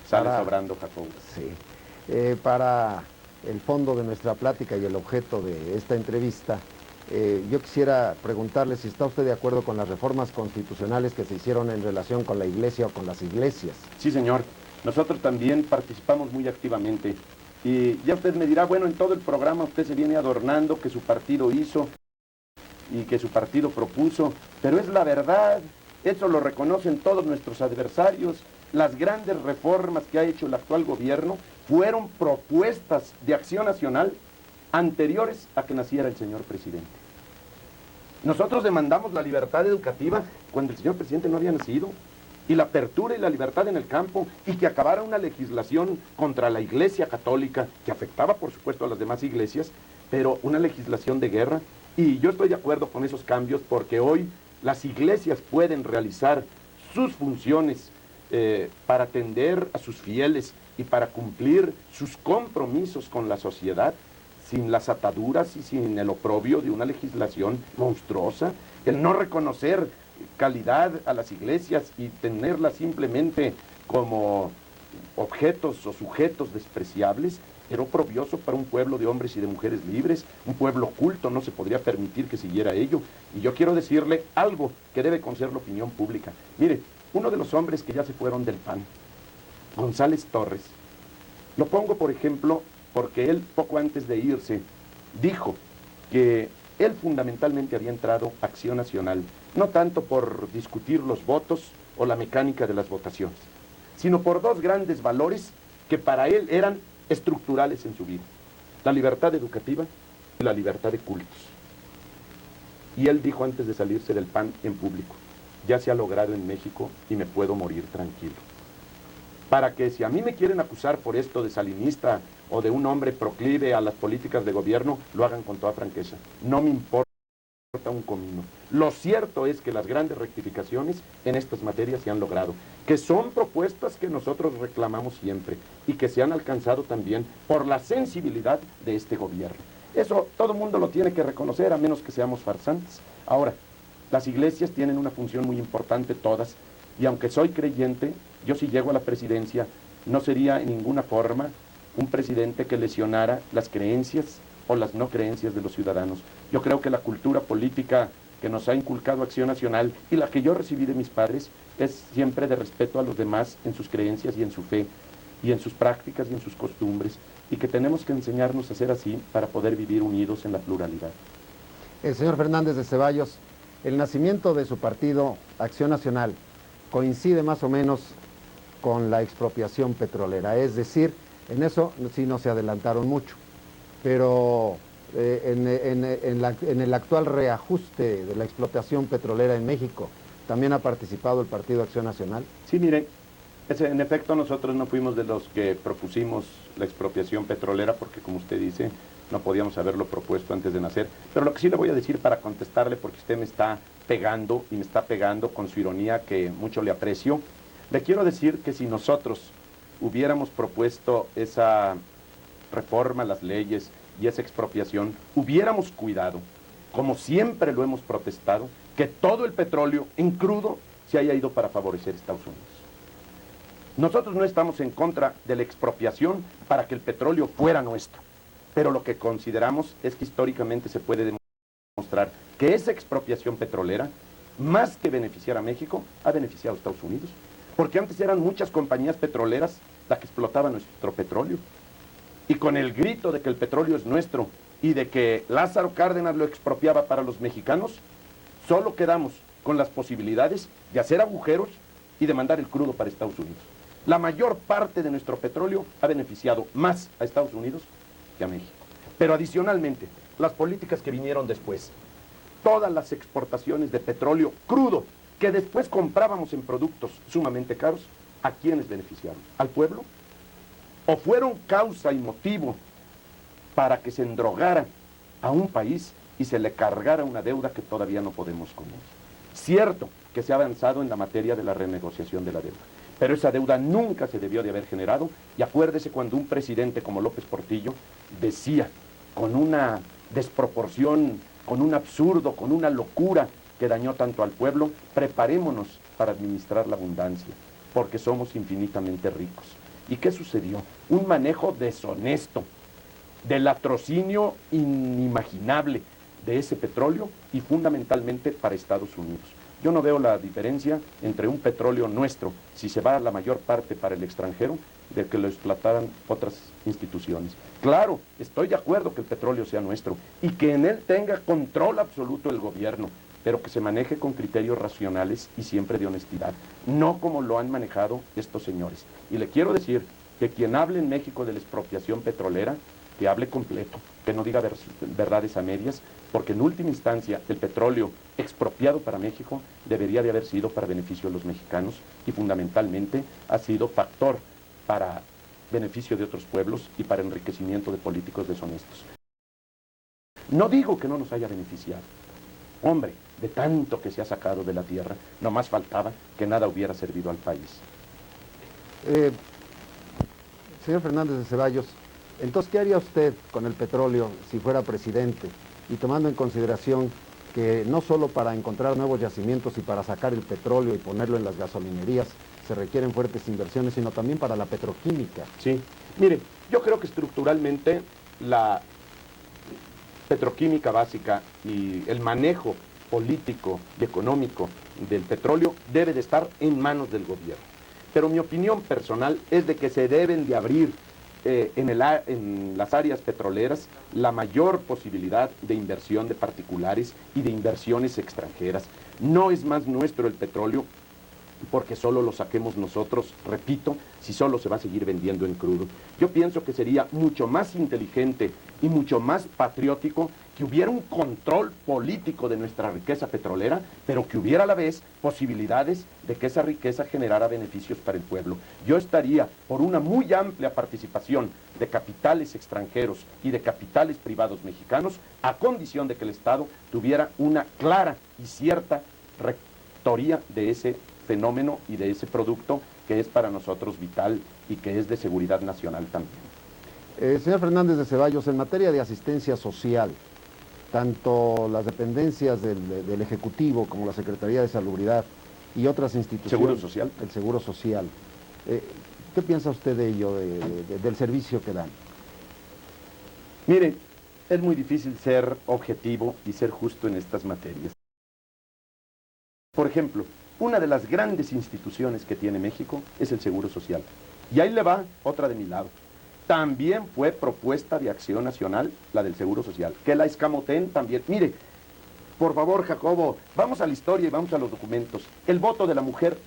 Sale sobrando, Jacobo. Sí. Para el fondo de nuestra plática y el objeto de esta entrevista, yo quisiera preguntarle si está usted de acuerdo con las reformas constitucionales que se hicieron en relación con la Iglesia o con las iglesias. Sí, señor. Nosotros también participamos muy activamente. Y ya usted me dirá, bueno, en todo el programa usted se viene adornando que su partido hizo y que su partido propuso, pero es la verdad, eso lo reconocen todos nuestros adversarios. Las grandes reformas que ha hecho el actual gobierno fueron propuestas de Acción Nacional anteriores a que naciera el señor presidente. Nosotros demandamos la libertad educativa cuando el señor presidente no había nacido, y la apertura y la libertad en el campo, y que acabara una legislación contra la Iglesia Católica, que afectaba por supuesto a las demás iglesias, pero una legislación de guerra. Y yo estoy de acuerdo con esos cambios porque hoy las iglesias pueden realizar sus funciones para atender a sus fieles y para cumplir sus compromisos con la sociedad sin las ataduras y sin el oprobio de una legislación monstruosa. El no reconocer calidad a las iglesias y tenerlas simplemente como objetos o sujetos despreciables era oprobioso para un pueblo de hombres y de mujeres libres. Un pueblo culto no se podría permitir que siguiera ello. Y yo quiero decirle algo que debe conocer la opinión pública. Mire, uno de los hombres que ya se fueron del PAN, González Torres, lo pongo por ejemplo porque él poco antes de irse dijo que él fundamentalmente había entrado a Acción Nacional, no tanto por discutir los votos o la mecánica de las votaciones, sino por dos grandes valores que para él eran estructurales en su vida: la libertad educativa y la libertad de cultos. Y él dijo antes de salirse del PAN en público: ya se ha logrado en México y me puedo morir tranquilo. Para que si a mí me quieren acusar por esto de salinista o de un hombre proclive a las políticas de gobierno, lo hagan con toda franqueza. No me importa un comino. Lo cierto es que las grandes rectificaciones en estas materias se han logrado, que son propuestas que nosotros reclamamos siempre y que se han alcanzado también por la sensibilidad de este gobierno. Eso todo el mundo lo tiene que reconocer, a menos que seamos farsantes. Ahora, las iglesias tienen una función muy importante todas, y aunque soy creyente, yo si llego a la presidencia no sería en ninguna forma un presidente que lesionara las creencias o las no creencias de los ciudadanos. Yo creo que la cultura política que nos ha inculcado Acción Nacional y la que yo recibí de mis padres es siempre de respeto a los demás en sus creencias y en su fe y en sus prácticas y en sus costumbres, y que tenemos que enseñarnos a ser así para poder vivir unidos en la pluralidad. El señor Fernández de Ceballos, el nacimiento de su partido Acción Nacional coincide más o menos con la expropiación petrolera, es decir, en eso sí no se adelantaron mucho, pero en el actual reajuste de la explotación petrolera en México, ¿también ha participado el Partido Acción Nacional? Sí, mire, en efecto nosotros no fuimos de los que propusimos la expropiación petrolera porque, como usted dice, no podíamos haberlo propuesto antes de nacer, pero lo que sí le voy a decir para contestarle, porque usted me está pegando y me está pegando con su ironía que mucho le aprecio, le quiero decir que si nosotros hubiéramos propuesto esa reforma a las leyes y esa expropiación, hubiéramos cuidado, como siempre lo hemos protestado, que todo el petróleo en crudo se haya ido para favorecer a Estados Unidos. Nosotros no estamos en contra de la expropiación para que el petróleo fuera nuestro, pero lo que consideramos es que históricamente se puede demostrar que esa expropiación petrolera, más que beneficiar a México, ha beneficiado a Estados Unidos, porque antes eran muchas compañías petroleras las que explotaban nuestro petróleo, y con el grito de que el petróleo es nuestro y de que Lázaro Cárdenas lo expropiaba para los mexicanos, solo quedamos con las posibilidades de hacer agujeros y de mandar el crudo para Estados Unidos. La mayor parte de nuestro petróleo ha beneficiado más a Estados Unidos que a México. Pero adicionalmente, las políticas que vinieron después, todas las exportaciones de petróleo crudo que después comprábamos en productos sumamente caros, ¿a quiénes beneficiaron? ¿Al pueblo? ¿O fueron causa y motivo para que se endrogara a un país y se le cargara una deuda que todavía no podemos con ella? Cierto que se ha avanzado en la materia de la renegociación de la deuda, pero esa deuda nunca se debió de haber generado, y acuérdese cuando un presidente como López Portillo decía, con una desproporción, con un absurdo, con una locura que dañó tanto al pueblo: preparémonos para administrar la abundancia, porque somos infinitamente ricos. ¿Y qué sucedió? Un manejo deshonesto del latrocinio inimaginable de ese petróleo, y fundamentalmente para Estados Unidos. Yo no veo la diferencia entre un petróleo nuestro, si se va la mayor parte para el extranjero, de que lo explotaran otras instituciones. Claro, estoy de acuerdo que el petróleo sea nuestro y que en él tenga control absoluto el gobierno, pero que se maneje con criterios racionales y siempre de honestidad, no como lo han manejado estos señores. Y le quiero decir que quien hable en México de la expropiación petrolera, que hable completo, que no diga verdades a medias, porque en última instancia el petróleo expropiado para México debería de haber sido para beneficio de los mexicanos y fundamentalmente ha sido factor para beneficio de otros pueblos y para enriquecimiento de políticos deshonestos. No digo que no nos haya beneficiado. Hombre, de tanto que se ha sacado de la tierra, no más faltaba que nada hubiera servido al país. Señor Fernández de Ceballos, entonces, ¿qué haría usted con el petróleo si fuera presidente? Y tomando en consideración que no solo para encontrar nuevos yacimientos y para sacar el petróleo y ponerlo en las gasolinerías se requieren fuertes inversiones, sino también para la petroquímica. Sí, mire, yo creo que estructuralmente la petroquímica básica y el manejo político y económico del petróleo debe de estar en manos del gobierno. Pero mi opinión personal es de que se deben de abrir en las áreas petroleras la mayor posibilidad de inversión de particulares y de inversiones extranjeras. No es más nuestro el petróleo porque solo lo saquemos nosotros, repito, si solo se va a seguir vendiendo en crudo. Yo pienso que sería mucho más inteligente y mucho más patriótico que hubiera un control político de nuestra riqueza petrolera, pero que hubiera a la vez posibilidades de que esa riqueza generara beneficios para el pueblo. Yo estaría por una muy amplia participación de capitales extranjeros y de capitales privados mexicanos, a condición de que el Estado tuviera una clara y cierta rectoría de ese fenómeno y de ese producto que es para nosotros vital y que es de seguridad nacional también. Señor Fernández de Ceballos, en materia de asistencia social, tanto las dependencias del Ejecutivo como la Secretaría de Salubridad y otras instituciones... ¿Seguro social? El Seguro Social. ¿Qué piensa usted de ello, del servicio que dan? Mire, es muy difícil ser objetivo y ser justo en estas materias. Por ejemplo, una de las grandes instituciones que tiene México es el Seguro Social. Y ahí le va otra de mi lado. También fue propuesta de Acción Nacional la del Seguro Social. Que la escamoteen también. Mire, por favor, Jacobo, vamos a la historia y vamos a los documentos. El voto de la mujer,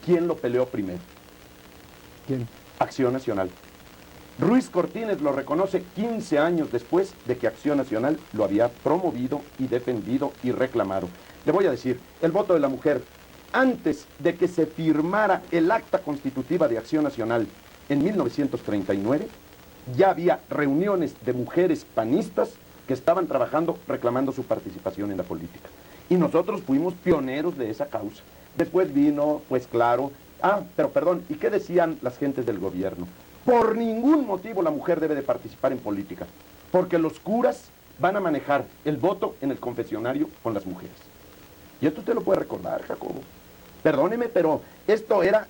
¿quién lo peleó primero? ¿Quién? Acción Nacional. Ruiz Cortines lo reconoce 15 años después de que Acción Nacional lo había promovido y defendido y reclamado. Le voy a decir, el voto de la mujer, antes de que se firmara el acta constitutiva de Acción Nacional en 1939, ya había reuniones de mujeres panistas que estaban trabajando, reclamando su participación en la política. Y nosotros fuimos pioneros de esa causa. Después vino, pues claro, pero perdón, ¿y qué decían las gentes del gobierno? Por ningún motivo la mujer debe de participar en política, porque los curas van a manejar el voto en el confesionario con las mujeres. Y esto usted lo puede recordar, Jacobo. Perdóneme, pero esto era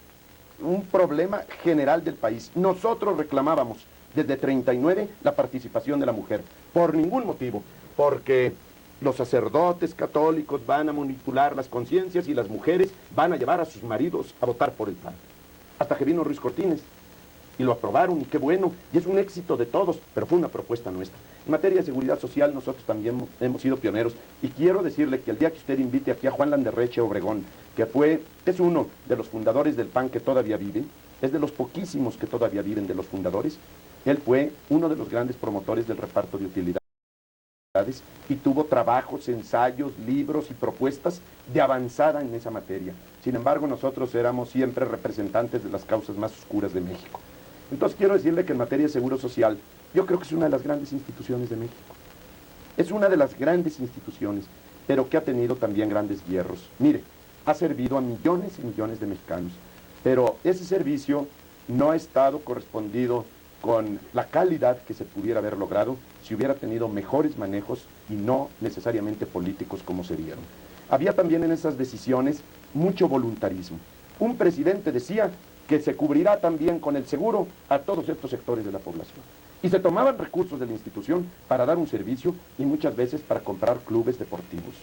un problema general del país. Nosotros reclamábamos desde 39 la participación de la mujer, por ningún motivo, porque los sacerdotes católicos van a manipular las conciencias y las mujeres van a llevar a sus maridos a votar por el PAN. Hasta que vino Ruiz Cortines y lo aprobaron, y qué bueno, y es un éxito de todos, pero fue una propuesta nuestra. En materia de seguridad social nosotros también hemos sido pioneros, y quiero decirle que el día que usted invite aquí a Juan Landerreche Obregón, que es uno de los fundadores del PAN que todavía vive, es de los poquísimos que todavía viven de los fundadores, él fue uno de los grandes promotores del reparto de utilidades y tuvo trabajos, ensayos, libros y propuestas de avanzada en esa materia. Sin embargo, nosotros éramos siempre representantes de las causas más oscuras de México. Entonces quiero decirle que en materia de seguro social, yo creo que es una de las grandes instituciones de México. Es una de las grandes instituciones, pero que ha tenido también grandes hierros. Mire, ha servido a millones y millones de mexicanos, pero ese servicio no ha estado correspondido con la calidad que se pudiera haber logrado si hubiera tenido mejores manejos y no necesariamente políticos como se dieron. Había también en esas decisiones mucho voluntarismo. Un presidente decía que se cubrirá también con el seguro a todos estos sectores de la población. Y se tomaban recursos de la institución para dar un servicio y muchas veces para comprar clubes deportivos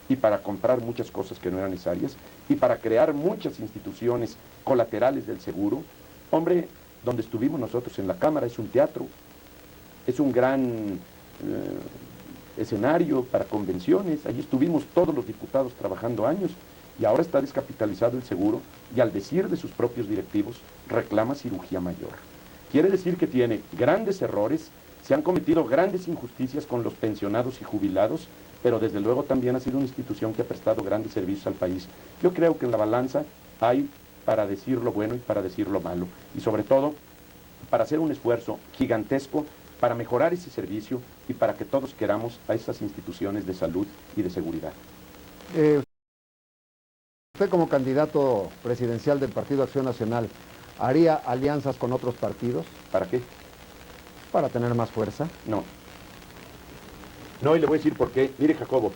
y para comprar muchas cosas que no eran necesarias y para crear muchas instituciones colaterales del seguro. Hombre, donde estuvimos nosotros en la Cámara, es un teatro, es un gran escenario para convenciones. Allí estuvimos todos los diputados trabajando años y ahora está descapitalizado el seguro y al decir de sus propios directivos reclama cirugía mayor. Quiere decir que tiene grandes errores, se han cometido grandes injusticias con los pensionados y jubilados, pero desde luego también ha sido una institución que ha prestado grandes servicios al país. Yo creo que en la balanza hay para decir lo bueno y para decir lo malo, y sobre todo para hacer un esfuerzo gigantesco para mejorar ese servicio y para que todos queramos a esas instituciones de salud y de seguridad. Usted como candidato presidencial del Partido Acción Nacional, ¿haría alianzas con otros partidos? ¿Para qué? Para tener más fuerza. No. No, y le voy a decir por qué. Mire, Jacobo,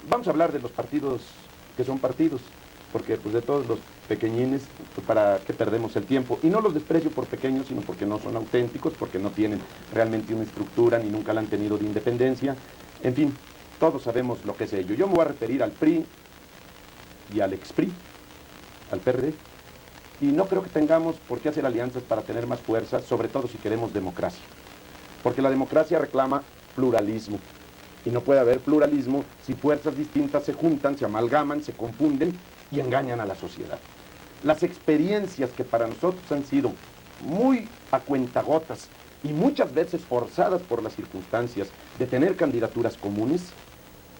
vamos a hablar de los partidos que son partidos, porque pues de todos los pequeñines, pues, ¿para qué perdemos el tiempo? Y no los desprecio por pequeños, sino porque no son auténticos, porque no tienen realmente una estructura, ni nunca la han tenido de independencia. En fin, todos sabemos lo que es ello. Yo me voy a referir al PRI y al ex-PRI, al PRD, y no creo que tengamos por qué hacer alianzas para tener más fuerza, sobre todo si queremos democracia, porque la democracia reclama pluralismo, y no puede haber pluralismo si fuerzas distintas se juntan, se amalgaman, se confunden y engañan a la sociedad. Las experiencias que para nosotros han sido muy a cuentagotas y muchas veces forzadas por las circunstancias de tener candidaturas comunes,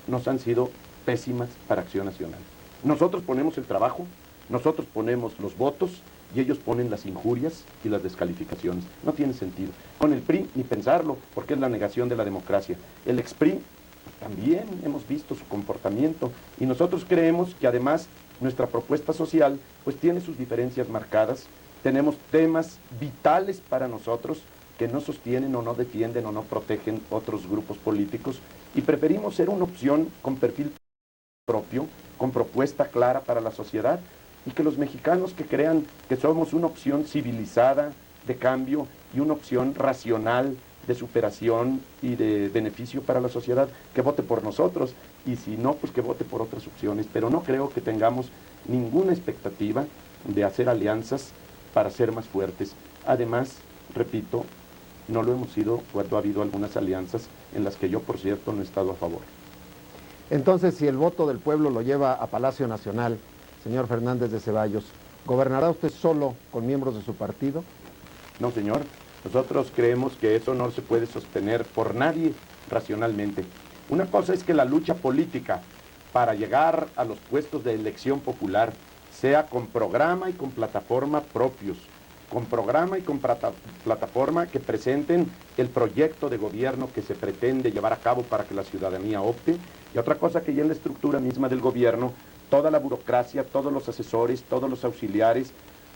nos han sido pésimas para Acción Nacional. Nosotros ponemos el trabajo, nosotros ponemos los votos y ellos ponen las injurias y las descalificaciones. No tiene sentido. Con el PRI ni pensarlo, porque es la negación de la democracia. El ex-PRI también hemos visto su comportamiento y nosotros creemos que además nuestra propuesta social pues tiene sus diferencias marcadas. Tenemos temas vitales para nosotros que no sostienen o no defienden o no protegen otros grupos políticos y preferimos ser una opción con perfil propio, con propuesta clara para la sociedad y que los mexicanos que crean que somos una opción civilizada de cambio y una opción racional de superación y de beneficio para la sociedad, que vote por nosotros y si no, pues que vote por otras opciones, pero no creo que tengamos ninguna expectativa de hacer alianzas para ser más fuertes. Además, repito, no lo hemos sido cuando ha habido algunas alianzas en las que yo, por cierto, no he estado a favor. Entonces, si el voto del pueblo lo lleva a Palacio Nacional, señor Fernández de Ceballos, ¿gobernará usted solo con miembros de su partido? No, señor. Nosotros creemos que eso no se puede sostener por nadie racionalmente. Una cosa es que la lucha política para llegar a los puestos de elección popular sea con programa y con plataforma propios, con programa y con plataforma que presenten el proyecto de gobierno que se pretende llevar a cabo para que la ciudadanía opte, y otra cosa que ya en la estructura misma del gobierno, toda la burocracia, todos los asesores, todos los auxiliares,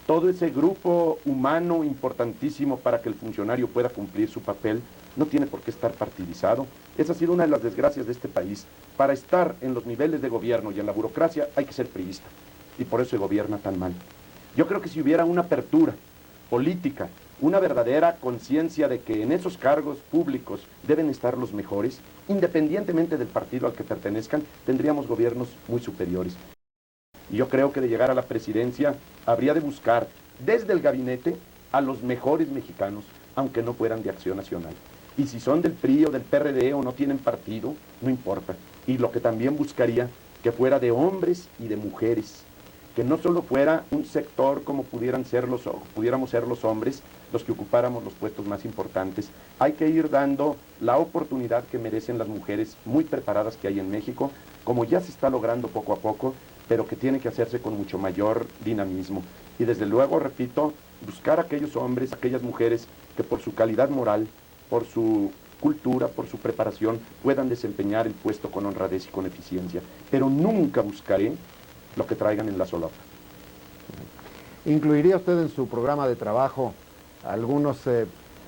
todo ese grupo humano importantísimo para que el funcionario pueda cumplir su papel, no tiene por qué estar partidizado. Esa ha sido una de las desgracias de este país. Para estar en los niveles de gobierno y en la burocracia hay que ser priista, y por eso se gobierna tan mal. Yo creo que si hubiera una apertura política, una verdadera conciencia de que en esos cargos públicos deben estar los mejores, independientemente del partido al que pertenezcan, tendríamos gobiernos muy superiores. Y yo creo que de llegar a la presidencia habría de buscar desde el gabinete a los mejores mexicanos, aunque no fueran de Acción Nacional. Y si son del PRI o del PRD o no tienen partido, no importa. Y lo que también buscaría, que fuera de hombres y de mujeres, que no solo fuera un sector como pudiéramos ser los hombres los que ocupáramos los puestos más importantes. Hay que ir dando la oportunidad que merecen las mujeres muy preparadas que hay en México, como ya se está logrando poco a poco, pero que tiene que hacerse con mucho mayor dinamismo. Y desde luego, repito, buscar a aquellos hombres, aquellas mujeres que por su calidad moral, por su cultura, por su preparación, puedan desempeñar el puesto con honradez y con eficiencia. Pero nunca buscaré lo que traigan en la solapa. ¿Incluiría usted en su programa de trabajo algunos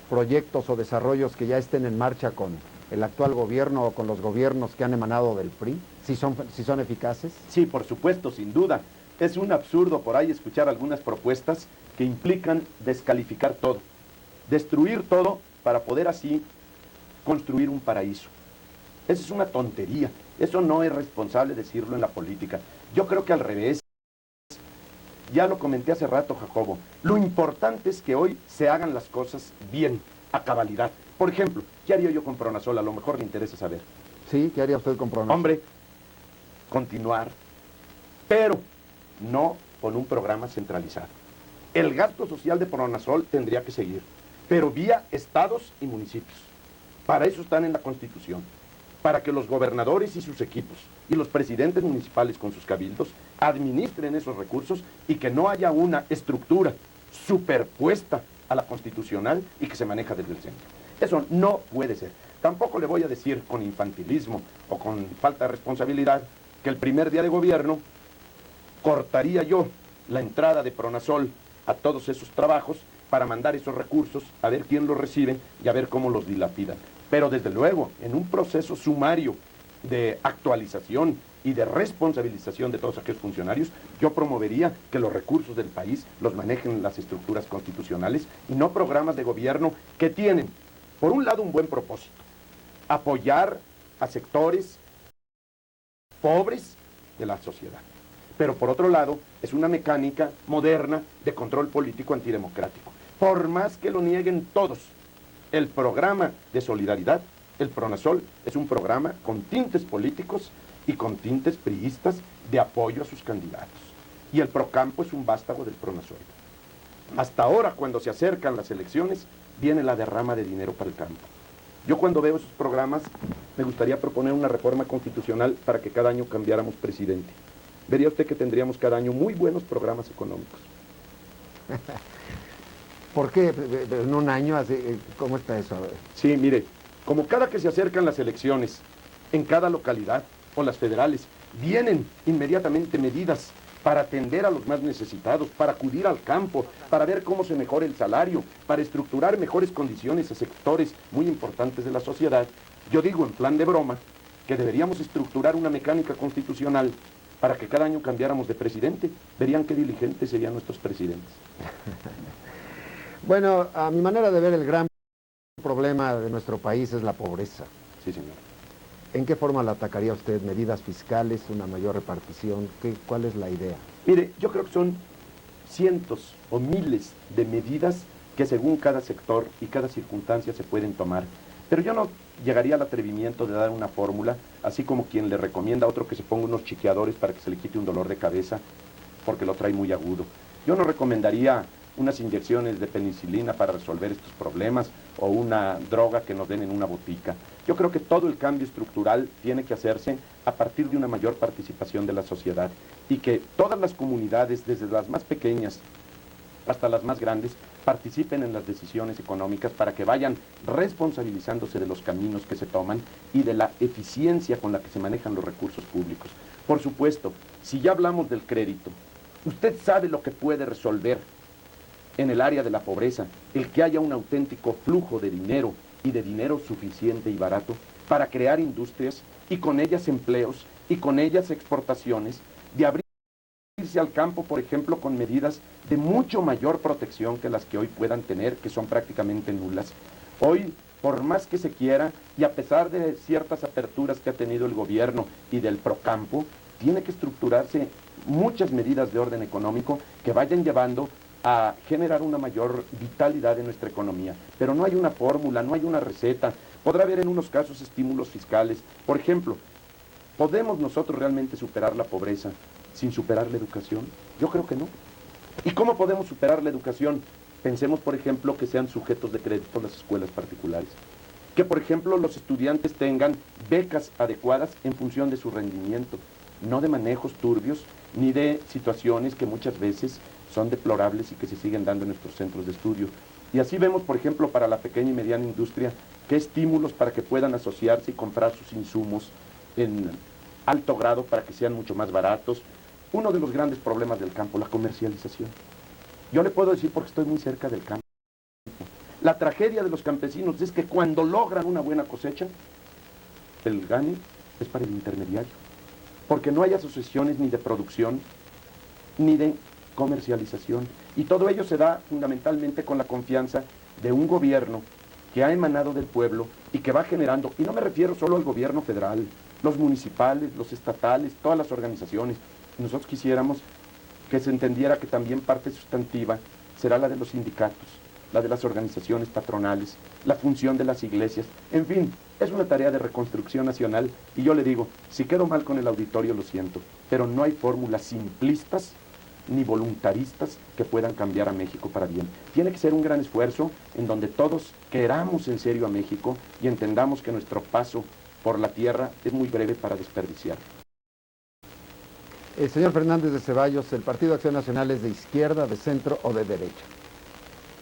proyectos o desarrollos que ya estén en marcha con el actual gobierno o con los gobiernos que han emanado del PRI, si son eficaces? Sí, por supuesto, sin duda. Es un absurdo por ahí escuchar algunas propuestas que implican descalificar todo, destruir todo para poder así construir un paraíso. Esa es una tontería. Eso no es responsable decirlo en la política. Yo creo que al revés, Ya lo comenté hace rato, Jacobo. Lo importante es que hoy se hagan las cosas bien, a cabalidad. Por ejemplo, ¿qué haría yo con Pronasol? A lo mejor le interesa saber. Sí, ¿qué haría usted con Pronasol? Hombre, continuar, pero no con un programa centralizado. El gasto social de Pronasol tendría que seguir, pero vía estados y municipios. Para eso están en la Constitución, para que los gobernadores y sus equipos y los presidentes municipales con sus cabildos administren esos recursos y que no haya una estructura superpuesta a la constitucional y que se maneja desde el centro. Eso no puede ser. Tampoco le voy a decir con infantilismo o con falta de responsabilidad que el primer día de gobierno cortaría yo la entrada de Pronasol a todos esos trabajos para mandar esos recursos, a ver quién los recibe y a ver cómo los dilapidan. Pero desde luego, en un proceso sumario de actualización y de responsabilización de todos aquellos funcionarios, yo promovería que los recursos del país los manejen las estructuras constitucionales y no programas de gobierno que tienen, por un lado, un buen propósito: apoyar a sectores pobres de la sociedad. Pero por otro lado, es una mecánica moderna de control político antidemocrático. Por más que lo nieguen todos, el programa de solidaridad, el Pronasol, es un programa con tintes políticos y con tintes priistas de apoyo a sus candidatos. Y el Procampo es un vástago del Pronasol. Hasta ahora, cuando se acercan las elecciones, viene la derrama de dinero para el campo. Yo cuando veo esos programas, me gustaría proponer una reforma constitucional para que cada año cambiáramos presidente. Vería usted que tendríamos cada año muy buenos programas económicos. ¿Por qué? En un año, así, ¿cómo está eso? Sí, mire, como cada que se acercan las elecciones en cada localidad o las federales, vienen inmediatamente medidas para atender a los más necesitados, para acudir al campo, para ver cómo se mejora el salario, para estructurar mejores condiciones a sectores muy importantes de la sociedad. Yo digo en plan de broma que deberíamos estructurar una mecánica constitucional para que cada año cambiáramos de presidente. Verían qué diligentes serían nuestros presidentes. Bueno, a mi manera de ver, el gran problema de nuestro país es la pobreza. Sí, señor. ¿En qué forma la atacaría usted? ¿Medidas fiscales, una mayor repartición? ¿Cuál es la idea? Mire, yo creo que son cientos o miles de medidas que según cada sector y cada circunstancia se pueden tomar. Pero yo no llegaría al atrevimiento de dar una fórmula, así como quien le recomienda a otro que se ponga unos chiqueadores para que se le quite un dolor de cabeza, porque lo trae muy agudo. Yo no recomendaría unas inyecciones de penicilina para resolver estos problemas o una droga que nos den en una botica. Yo creo que todo el cambio estructural tiene que hacerse a partir de una mayor participación de la sociedad y que todas las comunidades, desde las más pequeñas hasta las más grandes, participen en las decisiones económicas para que vayan responsabilizándose de los caminos que se toman y de la eficiencia con la que se manejan los recursos públicos. Por supuesto, si ya hablamos del crédito, usted sabe lo que puede resolver en el área de la pobreza, el que haya un auténtico flujo de dinero y de dinero suficiente y barato para crear industrias y con ellas empleos y con ellas exportaciones, de abrirse al campo, por ejemplo, con medidas de mucho mayor protección que las que hoy puedan tener, que son prácticamente nulas. Hoy, por más que se quiera, y a pesar de ciertas aperturas que ha tenido el gobierno y del Procampo, tiene que estructurarse muchas medidas de orden económico que vayan llevando a generar una mayor vitalidad en nuestra economía. Pero no hay una fórmula, no hay una receta. Podrá haber en unos casos estímulos fiscales. Por ejemplo, ¿podemos nosotros realmente superar la pobreza sin superar la educación? Yo creo que no. ¿Y cómo podemos superar la educación? Pensemos, por ejemplo, que sean sujetos de crédito las escuelas particulares. Que, por ejemplo, los estudiantes tengan becas adecuadas en función de su rendimiento, no de manejos turbios, ni de situaciones que muchas veces son deplorables y que se siguen dando en nuestros centros de estudio. Y así vemos, por ejemplo, para la pequeña y mediana industria, qué estímulos para que puedan asociarse y comprar sus insumos en alto grado para que sean mucho más baratos. Uno de los grandes problemas del campo, la comercialización. Yo le puedo decir porque estoy muy cerca del campo. La tragedia de los campesinos es que cuando logran una buena cosecha, el gane es para el intermediario. Porque no hay asociaciones ni de producción, ni de comercialización. Y todo ello se da fundamentalmente con la confianza de un gobierno que ha emanado del pueblo y que va generando, y no me refiero solo al gobierno federal, los municipales, los estatales, todas las organizaciones. Nosotros quisiéramos que se entendiera que también parte sustantiva será la de los sindicatos, la de las organizaciones patronales, la función de las iglesias, en fin, es una tarea de reconstrucción nacional y yo le digo, si quedo mal con el auditorio lo siento, pero no hay fórmulas simplistas ni voluntaristas que puedan cambiar a México para bien. Tiene que ser un gran esfuerzo en donde todos queramos en serio a México y entendamos que nuestro paso por la tierra es muy breve para desperdiciar. Señor Fernández de Ceballos, ¿el Partido Acción Nacional es de izquierda, de centro o de derecha?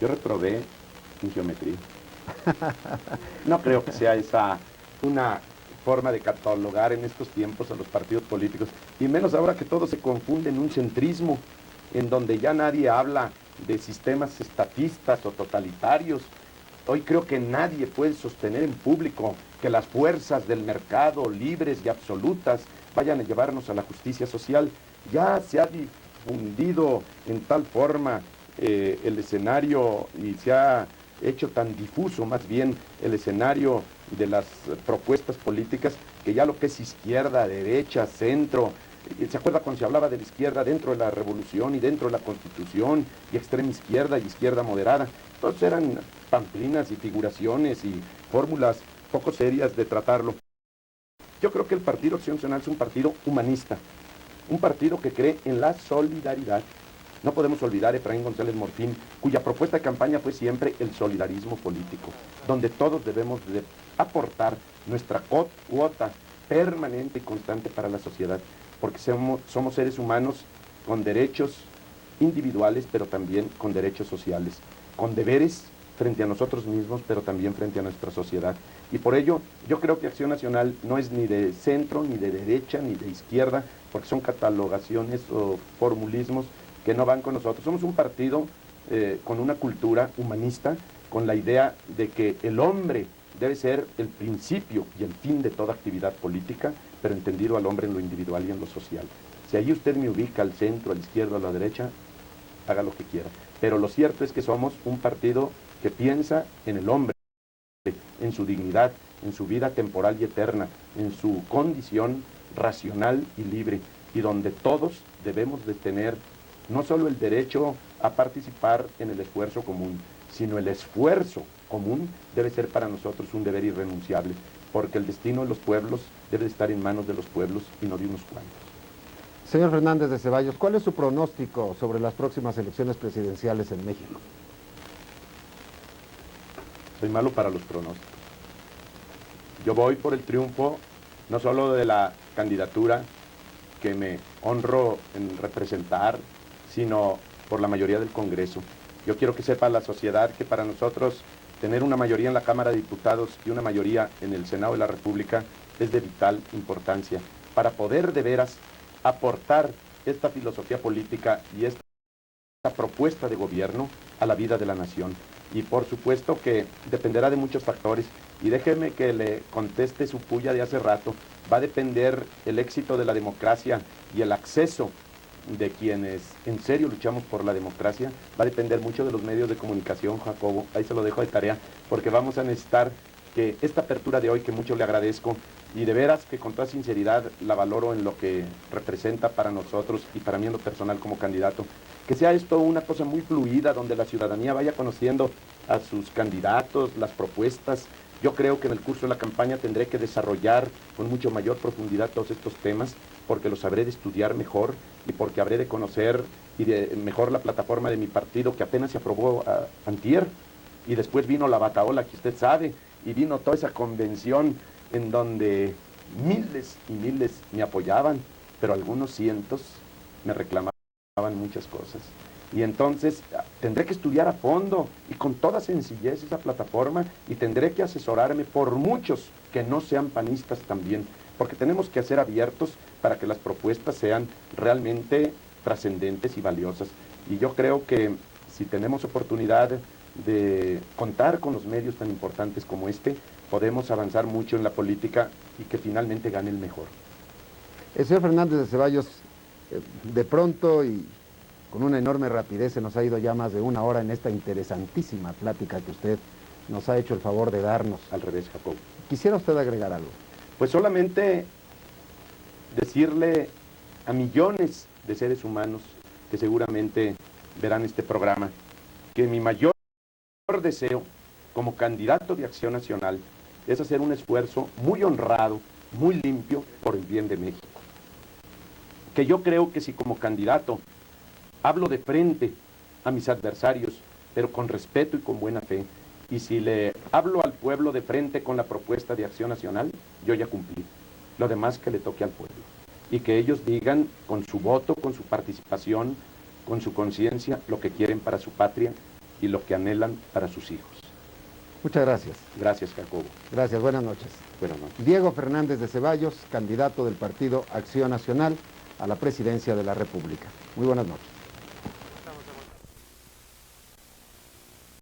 Yo reprobé en geometría. No creo que sea esa una forma de catalogar en estos tiempos a los partidos políticos, y menos ahora que todo se confunde en un centrismo, en donde ya nadie habla de sistemas estatistas o totalitarios. Hoy creo que nadie puede sostener en público que las fuerzas del mercado, libres y absolutas, vayan a llevarnos a la justicia social. Ya se ha difundido en tal forma el escenario y se ha hecho tan difuso más bien el escenario de las propuestas políticas, que ya lo que es izquierda, derecha, centro, ¿se acuerda cuando se hablaba de la izquierda dentro de la revolución y dentro de la constitución, y extrema izquierda y izquierda moderada? Todos eran pamplinas y figuraciones y fórmulas poco serias de tratarlo. Yo creo que el Partido Acción Nacional es un partido humanista, un partido que cree en la solidaridad. No podemos olvidar a Efraín González Morfín, cuya propuesta de campaña fue siempre el solidarismo político, donde todos debemos de aportar nuestra cuota permanente y constante para la sociedad, porque somos seres humanos con derechos individuales, pero también con derechos sociales, con deberes frente a nosotros mismos, pero también frente a nuestra sociedad. Y por ello, yo creo que Acción Nacional no es ni de centro, ni de derecha, ni de izquierda, porque son catalogaciones o formulismos que no van con nosotros. Somos un partido con una cultura humanista, con la idea de que el hombre debe ser el principio y el fin de toda actividad política, pero entendido al hombre en lo individual y en lo social. Si allí usted me ubica al centro, a la izquierda, a la derecha, haga lo que quiera. Pero lo cierto es que somos un partido que piensa en el hombre, en su dignidad, en su vida temporal y eterna, en su condición racional y libre, y donde todos debemos de tener no solo el derecho a participar en el esfuerzo común, sino el esfuerzo común debe ser para nosotros un deber irrenunciable, porque el destino de los pueblos debe estar en manos de los pueblos y no de unos cuantos. Señor Fernández de Ceballos, ¿cuál es su pronóstico sobre las próximas elecciones presidenciales en México? Soy malo para los pronósticos. Yo voy por el triunfo no solo de la candidatura que me honro en representar, sino por la mayoría del Congreso. Yo quiero que sepa la sociedad que para nosotros tener una mayoría en la Cámara de Diputados y una mayoría en el Senado de la República es de vital importancia para poder de veras aportar esta filosofía política y esta propuesta de gobierno a la vida de la nación. Y por supuesto que dependerá de muchos factores, y déjeme que le conteste su puya de hace rato. Va a depender el éxito de la democracia y el acceso de quienes en serio luchamos por la democracia, va a depender mucho de los medios de comunicación, Jacobo. Ahí se lo dejo de tarea, porque vamos a necesitar que esta apertura de hoy, que mucho le agradezco, y de veras que con toda sinceridad la valoro en lo que representa para nosotros y para mí en lo personal como candidato, que sea esto una cosa muy fluida, donde la ciudadanía vaya conociendo a sus candidatos, las propuestas. Yo creo que en el curso de la campaña tendré que desarrollar con mucho mayor profundidad todos estos temas, porque los habré de estudiar mejor y porque habré de conocer y de mejor la plataforma de mi partido, que apenas se aprobó antier, y después vino la bataola, que usted sabe, y vino toda esa convención en donde miles y miles me apoyaban, pero algunos cientos me reclamaban muchas cosas. Y entonces tendré que estudiar a fondo y con toda sencillez esa plataforma, y tendré que asesorarme por muchos que no sean panistas también, porque tenemos que ser abiertos para que las propuestas sean realmente trascendentes y valiosas. Y yo creo que si tenemos oportunidad de contar con los medios tan importantes como este, podemos avanzar mucho en la política y que finalmente gane el mejor. El señor Fernández de Ceballos, de pronto y con una enorme rapidez se nos ha ido ya más de una hora en esta interesantísima plática que usted nos ha hecho el favor de darnos. Al revés, Jacob. ¿Quisiera usted agregar algo? Pues solamente decirle a millones de seres humanos que seguramente verán este programa, que mi mayor deseo como candidato de Acción Nacional es hacer un esfuerzo muy honrado, muy limpio por el bien de México. Que yo creo que si como candidato hablo de frente a mis adversarios, pero con respeto y con buena fe, y si le hablo al pueblo de frente con la propuesta de Acción Nacional, yo ya cumplí. Lo demás que le toque al pueblo. Y que ellos digan con su voto, con su participación, con su conciencia, lo que quieren para su patria y lo que anhelan para sus hijos. Muchas gracias. Gracias, Jacobo. Gracias, buenas noches. Buenas noches. Diego Fernández de Ceballos, candidato del partido Acción Nacional a la presidencia de la República. Muy buenas noches.